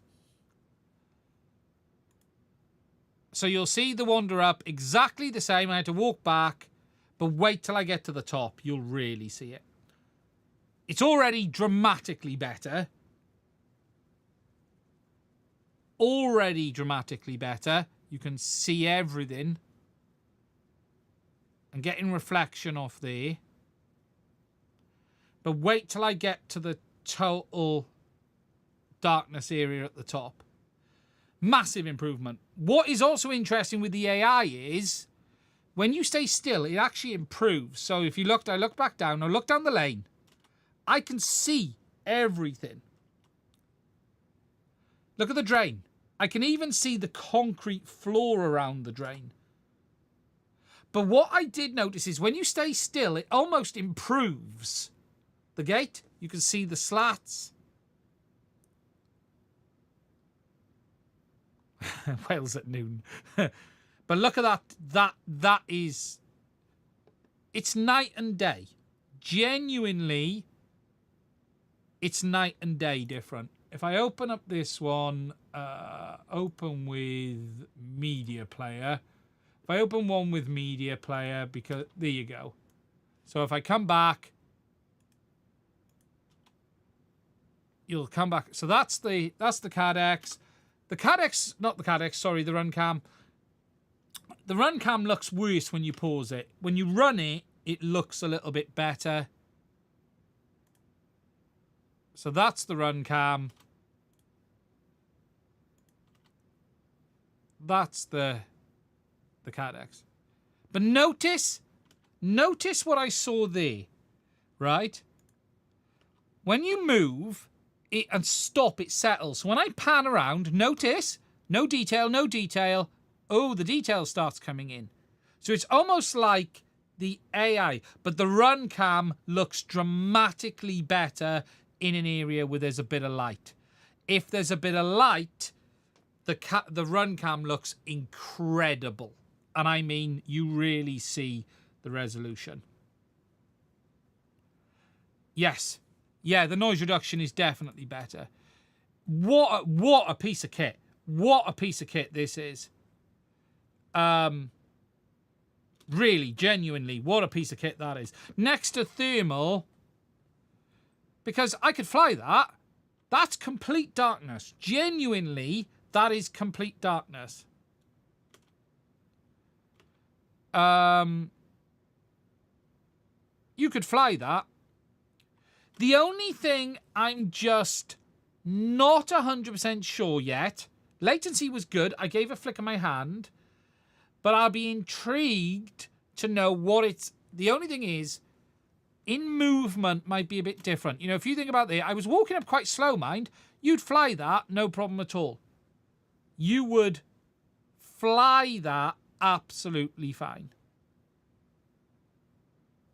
So you'll see the wander up exactly the same. I had to walk back, but wait till I get to the top. You'll really see it. It's already dramatically better. Already dramatically better. You can see everything. And getting reflection off there. But wait till I get to the total darkness area at the top. Massive improvement. What is also interesting with the AI is when you stay still, it actually improves. So if you looked, I look back down, I look down the lane. I can see everything. Look at the drain. I can even see the concrete floor around the drain. But what I did notice is when you stay still, it almost improves the gate. You can see the slats. Wales at noon. But look at that. That is... It's night and day. Genuinely, it's night and day different. If I open up this one, open with media player... If I open one with media player, because there you go. So if I come back, you'll come back. So that's the Caddx. The Caddx, not the Caddx, sorry, the run cam. The run cam looks worse when you pause it. When you run it, it looks a little bit better. So that's the run cam. That's the Caddx. But notice what I saw there, right? When you move it and stop, it settles. So when I pan around, notice, no detail, no detail. Oh, the detail starts coming in. So it's almost like the AI, but the run cam looks dramatically better in an area where there's a bit of light. If there's a bit of light, the run cam looks incredible. And I mean, you really see the resolution. Yes. Yeah, the noise reduction is definitely better. What a piece of kit. What a piece of kit this is. Really, genuinely, what a piece of kit that is. Next to thermal, because I could fly that. That's complete darkness. Genuinely, that is complete darkness. You could fly that. The only thing I'm just not 100% sure yet, latency was good. I gave a flick of my hand, but I'll be intrigued to know what it's... The only thing is, in movement might be a bit different. You know, if you think about it, I was walking up quite slow, mind. You'd fly that, no problem at all. You would fly that absolutely fine.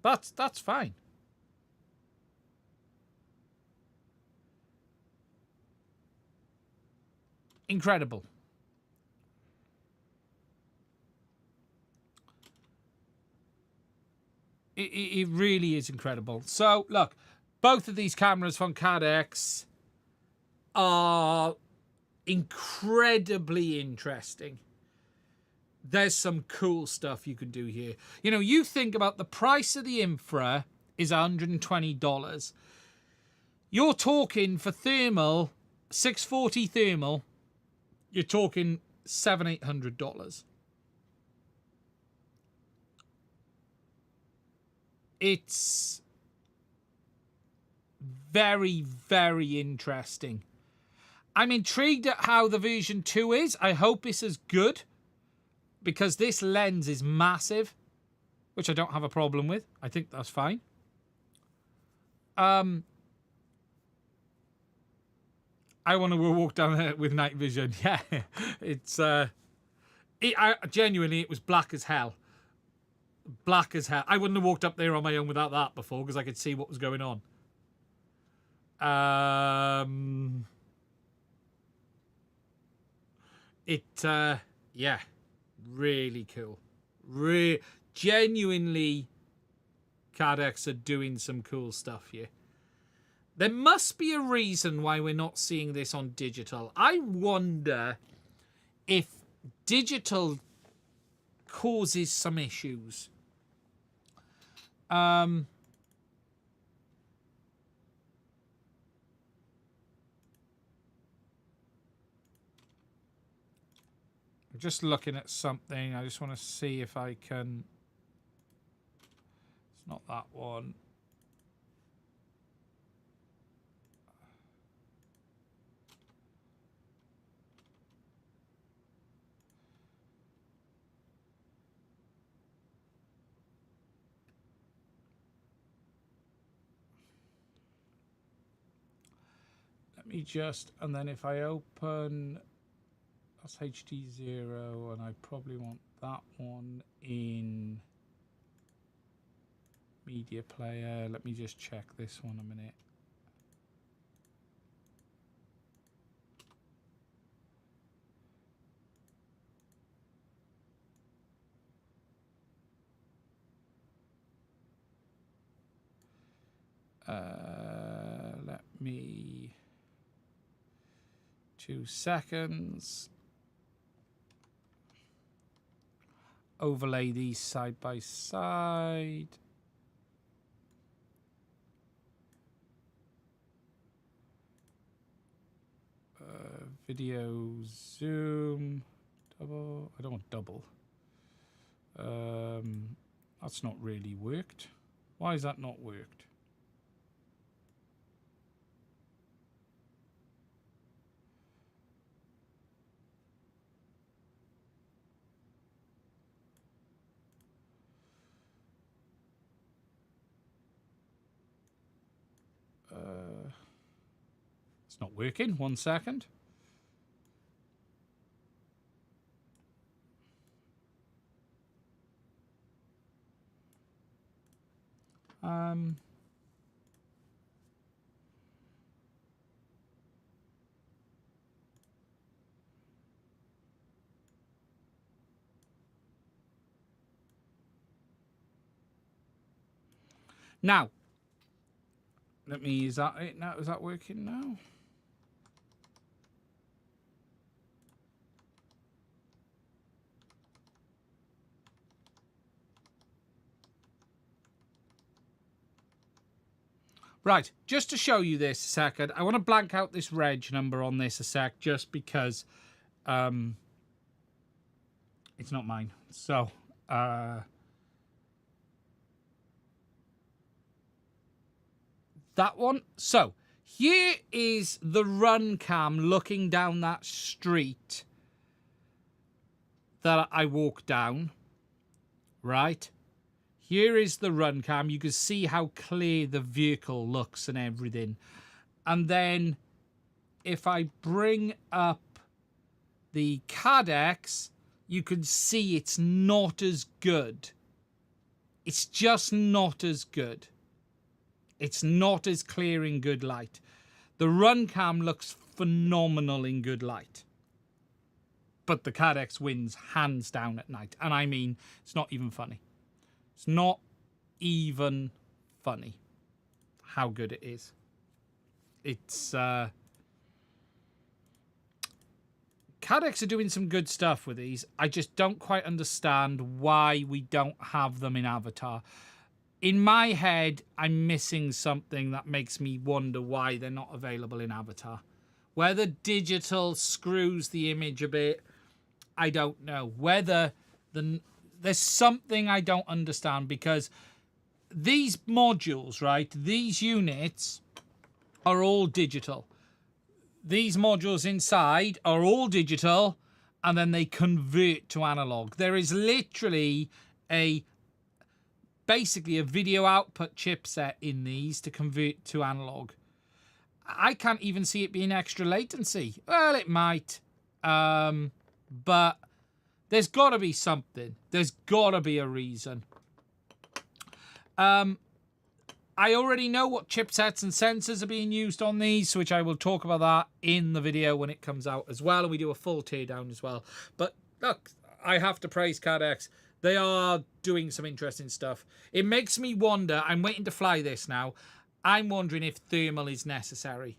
That's fine. Incredible. It really is incredible. So, look, both of these cameras from Caddx are incredibly interesting. There's some cool stuff you can do here. You know, you think about the price of the Infra is $120. You're talking for thermal, 640 thermal, you're talking $700-800. It's very, very interesting. I'm intrigued at how the version 2 is. I hope it's as good, because this lens is massive, which I don't have a problem with. I think that's fine. I want to walk down there with night vision. Yeah, it's genuinely, it was black as hell. Black as hell. I wouldn't have walked up there on my own without that before, because I could see what was going on. Yeah, really cool. Genuinely, Caddx are doing some cool stuff here. There must be a reason why we're not seeing this on digital. I wonder if digital causes some issues. I'm just looking at something. I just want to see if I can... It's not that one. Let me just... And then if I open... That's HD0, and I probably want that one in media player. Let me just check this one a minute. Let me... 2 seconds. Overlay these side by side. Video zoom. Double. I don't want double. That's not really worked. Why is that not worked? It's not working. 1 second. Now, let me, is that it now? Is that working now? Right, just to show you this a second, I want to blank out this reg number on this a sec, just because it's not mine. So, that one. So, here is the run cam looking down that street that I walked down, right? Here is the run cam. You can see how clear the vehicle looks and everything. And then if I bring up the Caddx, you can see it's not as good. It's just not as good. It's not as clear in good light. The run cam looks phenomenal in good light. But the Caddx wins hands down at night. And I mean, it's not even funny. It's not even funny how good it is. It's Caddx are doing some good stuff with these. I just don't quite understand why we don't have them in Avatar. in my head, I'm missing something that makes me wonder why they're not available in Avatar. Whether digital screws the image a bit, I don't know. Whether there's something I don't understand, because these modules, right, these units are all digital. These modules inside are all digital, and then they convert to analog. There is literally basically a video output chipset in these to convert to analog. I can't even see it being extra latency. Well, it might, but there's got to be something. There's got to be a reason. I already know what chipsets and sensors are being used on these, which I will talk about that in the video when it comes out as well, and we do a full teardown as well. But look, I have to praise Caddx. They are doing some interesting stuff. It makes me wonder, I'm waiting to fly this now, I'm wondering if thermal is necessary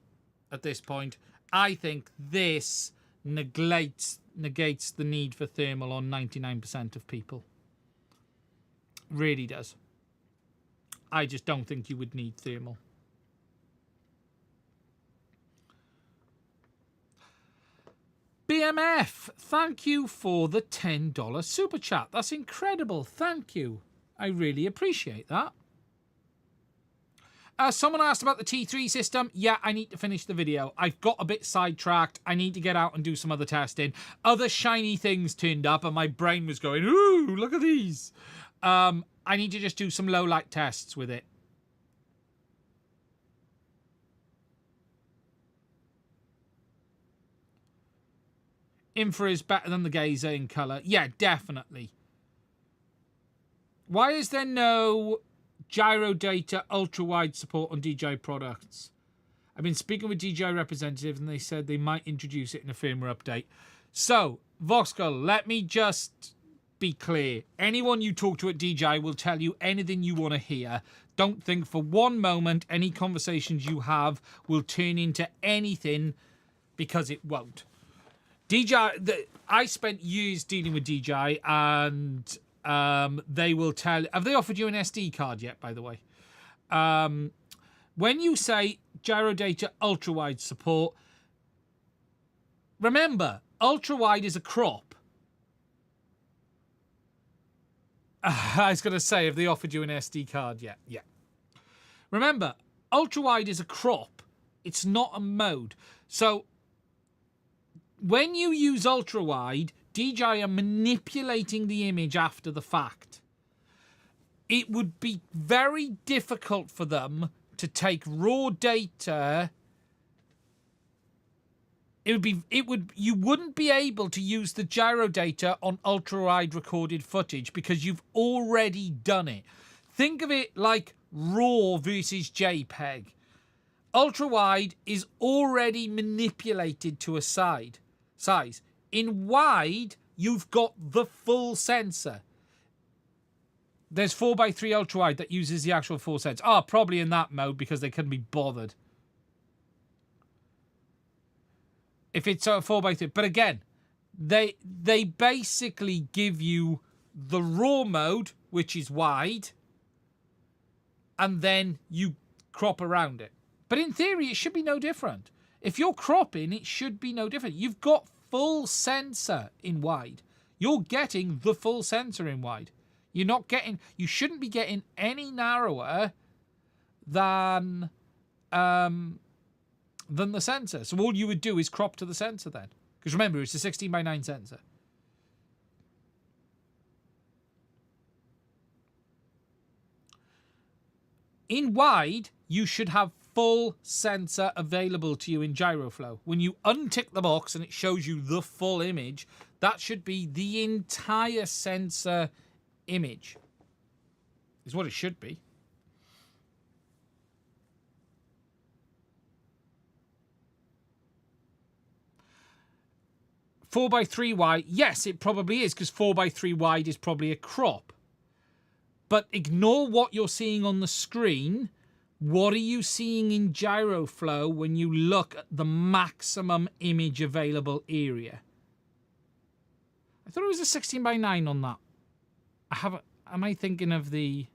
at this point. I think this negates the need for thermal on 99% of people. Really does. I just don't think you would need thermal. BMF, thank you for the $10 super chat. That's incredible. Thank you. I really appreciate that. Someone asked about the T3 system. Yeah, I need to finish the video. I've got a bit sidetracked. I need to get out and do some other testing. Other shiny things turned up and my brain was going, ooh, look at these. I need to just do some low light tests with it. Infra is better than the Gazer in colour. Yeah, definitely. Why is there no gyro data ultra-wide support on DJI products? I've been speaking with DJI representatives and they said they might introduce it in a firmware update. So, Voxgull, let me just be clear. Anyone you talk to at DJI will tell you anything you want to hear. Don't think for one moment any conversations you have will turn into anything, because it won't. I spent years dealing with DJI, and they will tell... Have they offered you an SD card yet, by the way? When you say gyro data ultra-wide support, remember, ultra-wide is a crop. I was going to say, have they offered you an SD card yet? Yeah. Remember, ultra-wide is a crop. It's not a mode. So, when you use ultra-wide, DJI are manipulating the image after the fact. It would be very difficult for them to take raw data. You wouldn't be able to use the gyro data on ultra-wide recorded footage because you've already done it. Think of it like RAW versus JPEG. Ultra-wide is already manipulated to a size. In wide, you've got the full sensor. There's 4x3 ultra-wide that uses the actual full sensor. Probably in that mode because they couldn't be bothered. If it's a 4x3. But again, they basically give you the raw mode, which is wide, and then you crop around it. But in theory, it should be no different. If you're cropping, it should be no different. You've got full sensor in wide. You're getting the full sensor in wide. You shouldn't be getting any narrower than the sensor. So all you would do is crop to the sensor then. Because remember, it's a 16:9 sensor. In wide, you should have full sensor available to you in GyroFlow. When you untick the box and it shows you the full image, that should be the entire sensor image. Is what it should be. Four by 3 wide, yes, it probably is, because 4x3 wide is probably a crop. But ignore what you're seeing on the screen. What are you seeing in GyroFlow when you look at the maximum image available area? I thought it was a 16:9 on that. Am I thinking of the...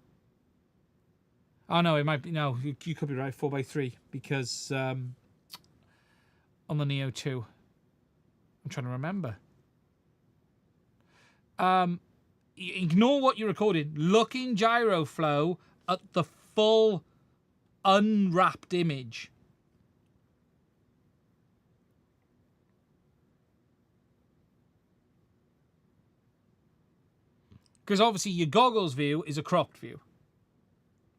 Oh, no, it might be... No, you could be right. 4x3. Because on the Neo 2... I'm trying to remember. Ignore what you recorded. Look in Gyroflow at the full unwrapped image. Because obviously your goggles view is a cropped view.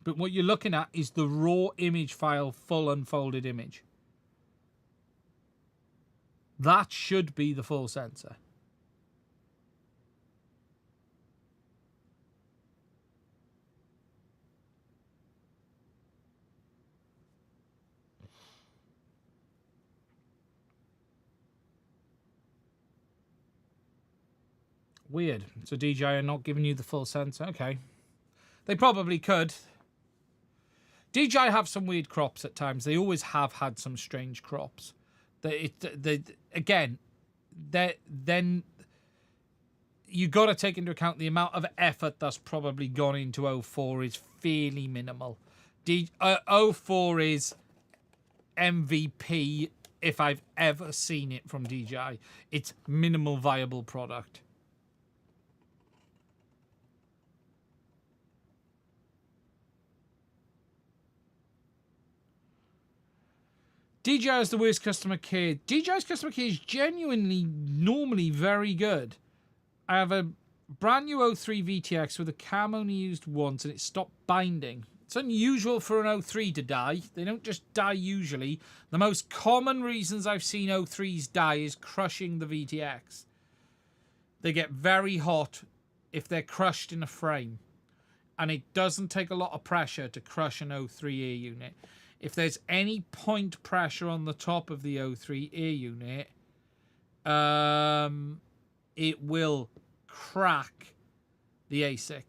But what you're looking at is the raw image file, full unfolded image. That should be the full sensor. Weird. So DJI are not giving you the full sensor. Okay. They probably could. DJI have some weird crops at times. They always have had some strange crops. Then you got to take into account the amount of effort that's probably gone into 04 is fairly minimal. 04 is MVP if I've ever seen it from DJI. It's minimal viable product. DJI is the worst customer care. DJI's customer care is genuinely, normally very good. I have a brand new 03 VTX with a cam only used once and it stopped binding. It's unusual for an 03 to die. They don't just die usually. The most common reasons I've seen 03s die is crushing the VTX. They get very hot if they're crushed in a frame. And it doesn't take a lot of pressure to crush an 03 air unit. If there's any point pressure on the top of the 03 air unit, it will crack the ASIC.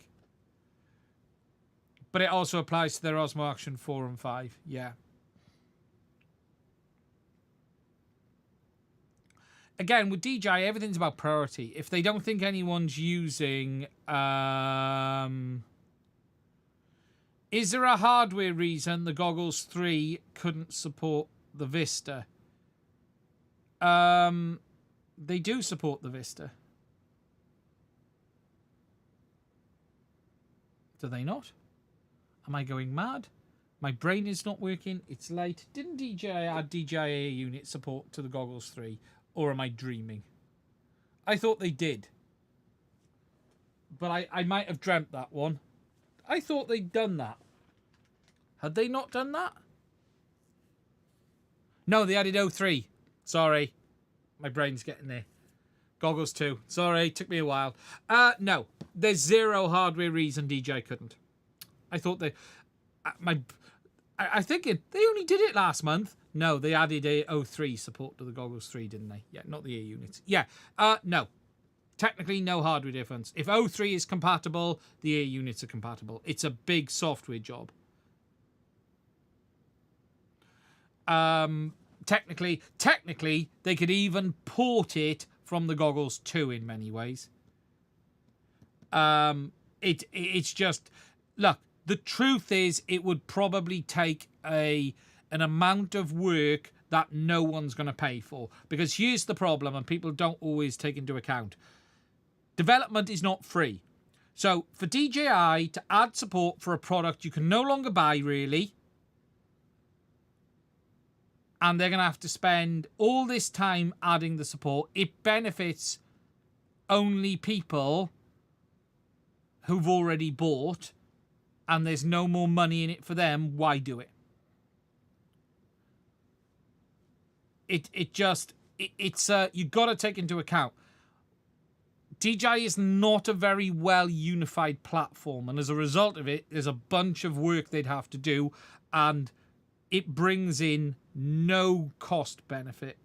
But it also applies to their Osmo Action 4 and 5. Yeah. Again, with DJI, everything's about priority. If they don't think anyone's using... Is there a hardware reason the Goggles 3 couldn't support the Vista? They do support the Vista. Do they not? Am I going mad? My brain is not working. It's late. Didn't DJI add DJI unit support to the Goggles 3? Or am I dreaming? I thought they did. But I might have dreamt that one. I thought they'd done that. Had they not done that? No, they added 03. Sorry. My brain's getting there. Goggles 2. Sorry, took me a while. No, there's zero hardware reason DJI couldn't. I thought they... I think they only did it last month. No, they added a 03 support to the Goggles 3, didn't they? Yeah, not the air units. Yeah, no. Technically, no hardware difference. If 03 is compatible, the air units are compatible. It's a big software job. Technically, they could even port it from the Goggles 2 in many ways. It's just... Look, the truth is it would probably take an amount of work that no one's going to pay for. Because here's the problem, and people don't always take into account. Development is not free. So for DJI to add support for a product you can no longer buy, really, and they're going to have to spend all this time adding the support, it benefits only people who've already bought, and there's no more money in it for them. Why do it? It's you've got to take into account. DJI is not a very well unified platform, and as a result of it, there's a bunch of work they'd have to do, and it brings in no cost benefit.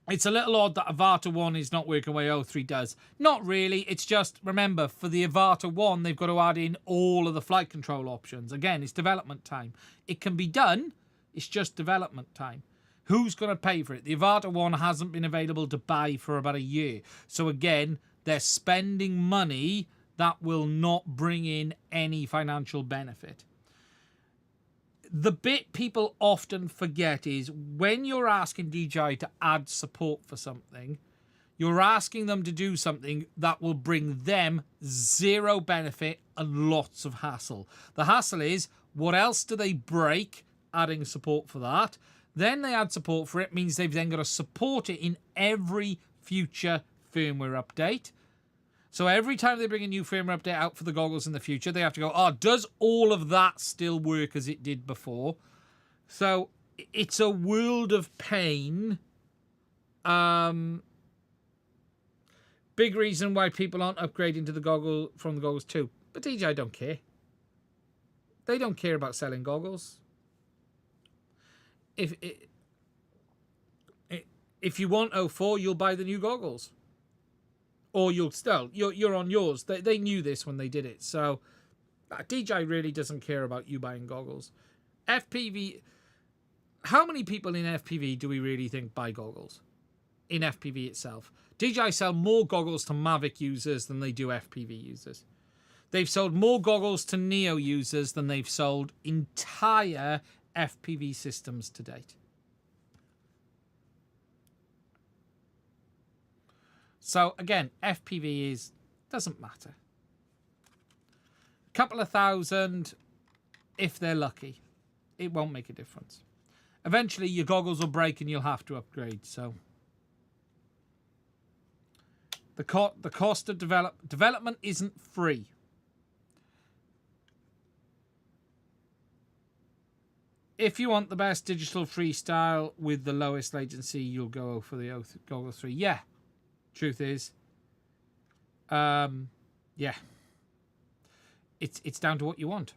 It's a little odd that Avata 1 is not working the way 03 does. Not really. It's just, remember, for the Avata 1, they've got to add in all of the flight control options. Again, it's development time. It can be done. It's just development time. Who's going to pay for it? The Avata one hasn't been available to buy for about a year. So again, they're spending money that will not bring in any financial benefit. The bit people often forget is when you're asking DJI to add support for something, you're asking them to do something that will bring them zero benefit and lots of hassle. The hassle is, what else do they break adding support for that? Then they add support for it, means they've then got to support it in every future firmware update. So every time they bring a new firmware update out for the goggles in the future, they have to go, oh, does all of that still work as it did before? So it's a world of pain. Big reason why people aren't upgrading to the goggle from the goggles too. But DJI don't care. They don't care about selling goggles. If you want 04, you'll buy the new goggles. Or you're on yours. They knew this when they did it. So DJI really doesn't care about you buying goggles. FPV, how many people in FPV do we really think buy goggles? In FPV itself. DJI sell more goggles to Mavic users than they do FPV users. They've sold more goggles to Neo users than they've sold entire FPV systems to date. So again, FPV doesn't matter. A couple of thousand, if they're lucky, it won't make a difference. Eventually, your goggles will break and you'll have to upgrade. So the cost of development isn't free. If you want the best digital freestyle with the lowest latency, you'll go for the Goggles 3. Yeah. Truth is, yeah, it's down to what you want.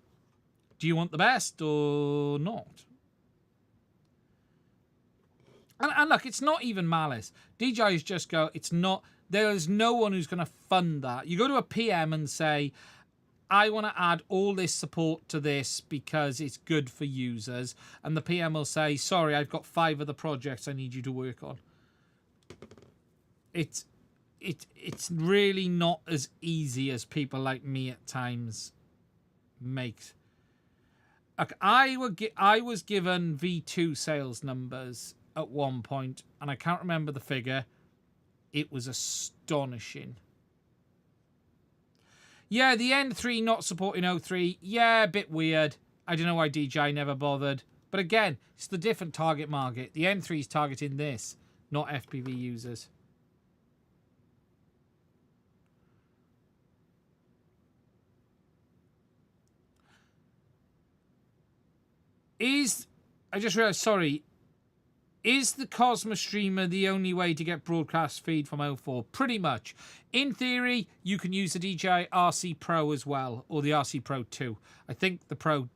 Do you want the best or not? And look, it's not even malice. DJI's just go, it's not, there is no one who's going to fund that. You go to a PM and say, I want to add all this support to this because it's good for users. And the PM will say, sorry, I've got 5 other projects I need you to work on. It's really not as easy as people like me at times makes. Like I was given V2 sales numbers at one point, and I can't remember the figure. It was astonishing. Yeah, the N3 not supporting 03. Yeah, a bit weird. I don't know why DJI never bothered. But again, it's the different target market. The N3 is targeting this, not FPV users. I just realized, sorry, is the Cosmos streamer the only way to get broadcast feed from 04? Pretty much. In theory, you can use the DJI RC Pro as well, or the RC Pro 2. I think the Pro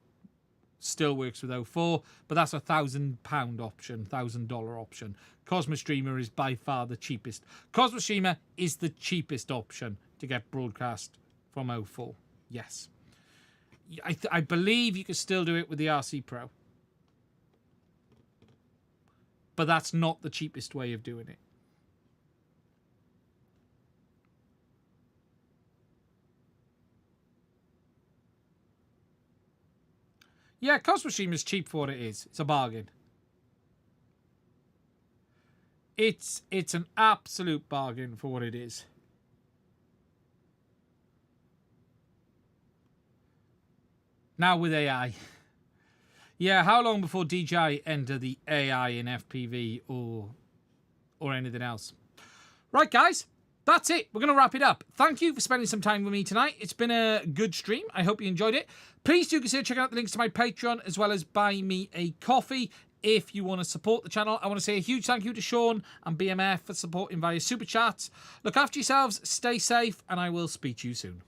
still works with 04, but that's a £1,000 option, $1,000 option. Cosmos streamer is by far the cheapest. Cosmos streamer is the cheapest option to get broadcast from 04. Yes. I believe you can still do it with the RC Pro. But that's not the cheapest way of doing it. Yeah, Cosmos Stream is cheap for what it is. It's a bargain. It's an absolute bargain for what it is. Now with AI. Yeah, how long before DJI enter the AI in FPV or anything else? Right, guys, that's it. We're going to wrap it up. Thank you for spending some time with me tonight. It's been a good stream. I hope you enjoyed it. Please do consider checking out the links to my Patreon as well as buy me a coffee if you want to support the channel. I want to say a huge thank you to Sean and BMF for supporting via Super Chats. Look after yourselves, stay safe, and I will speak to you soon.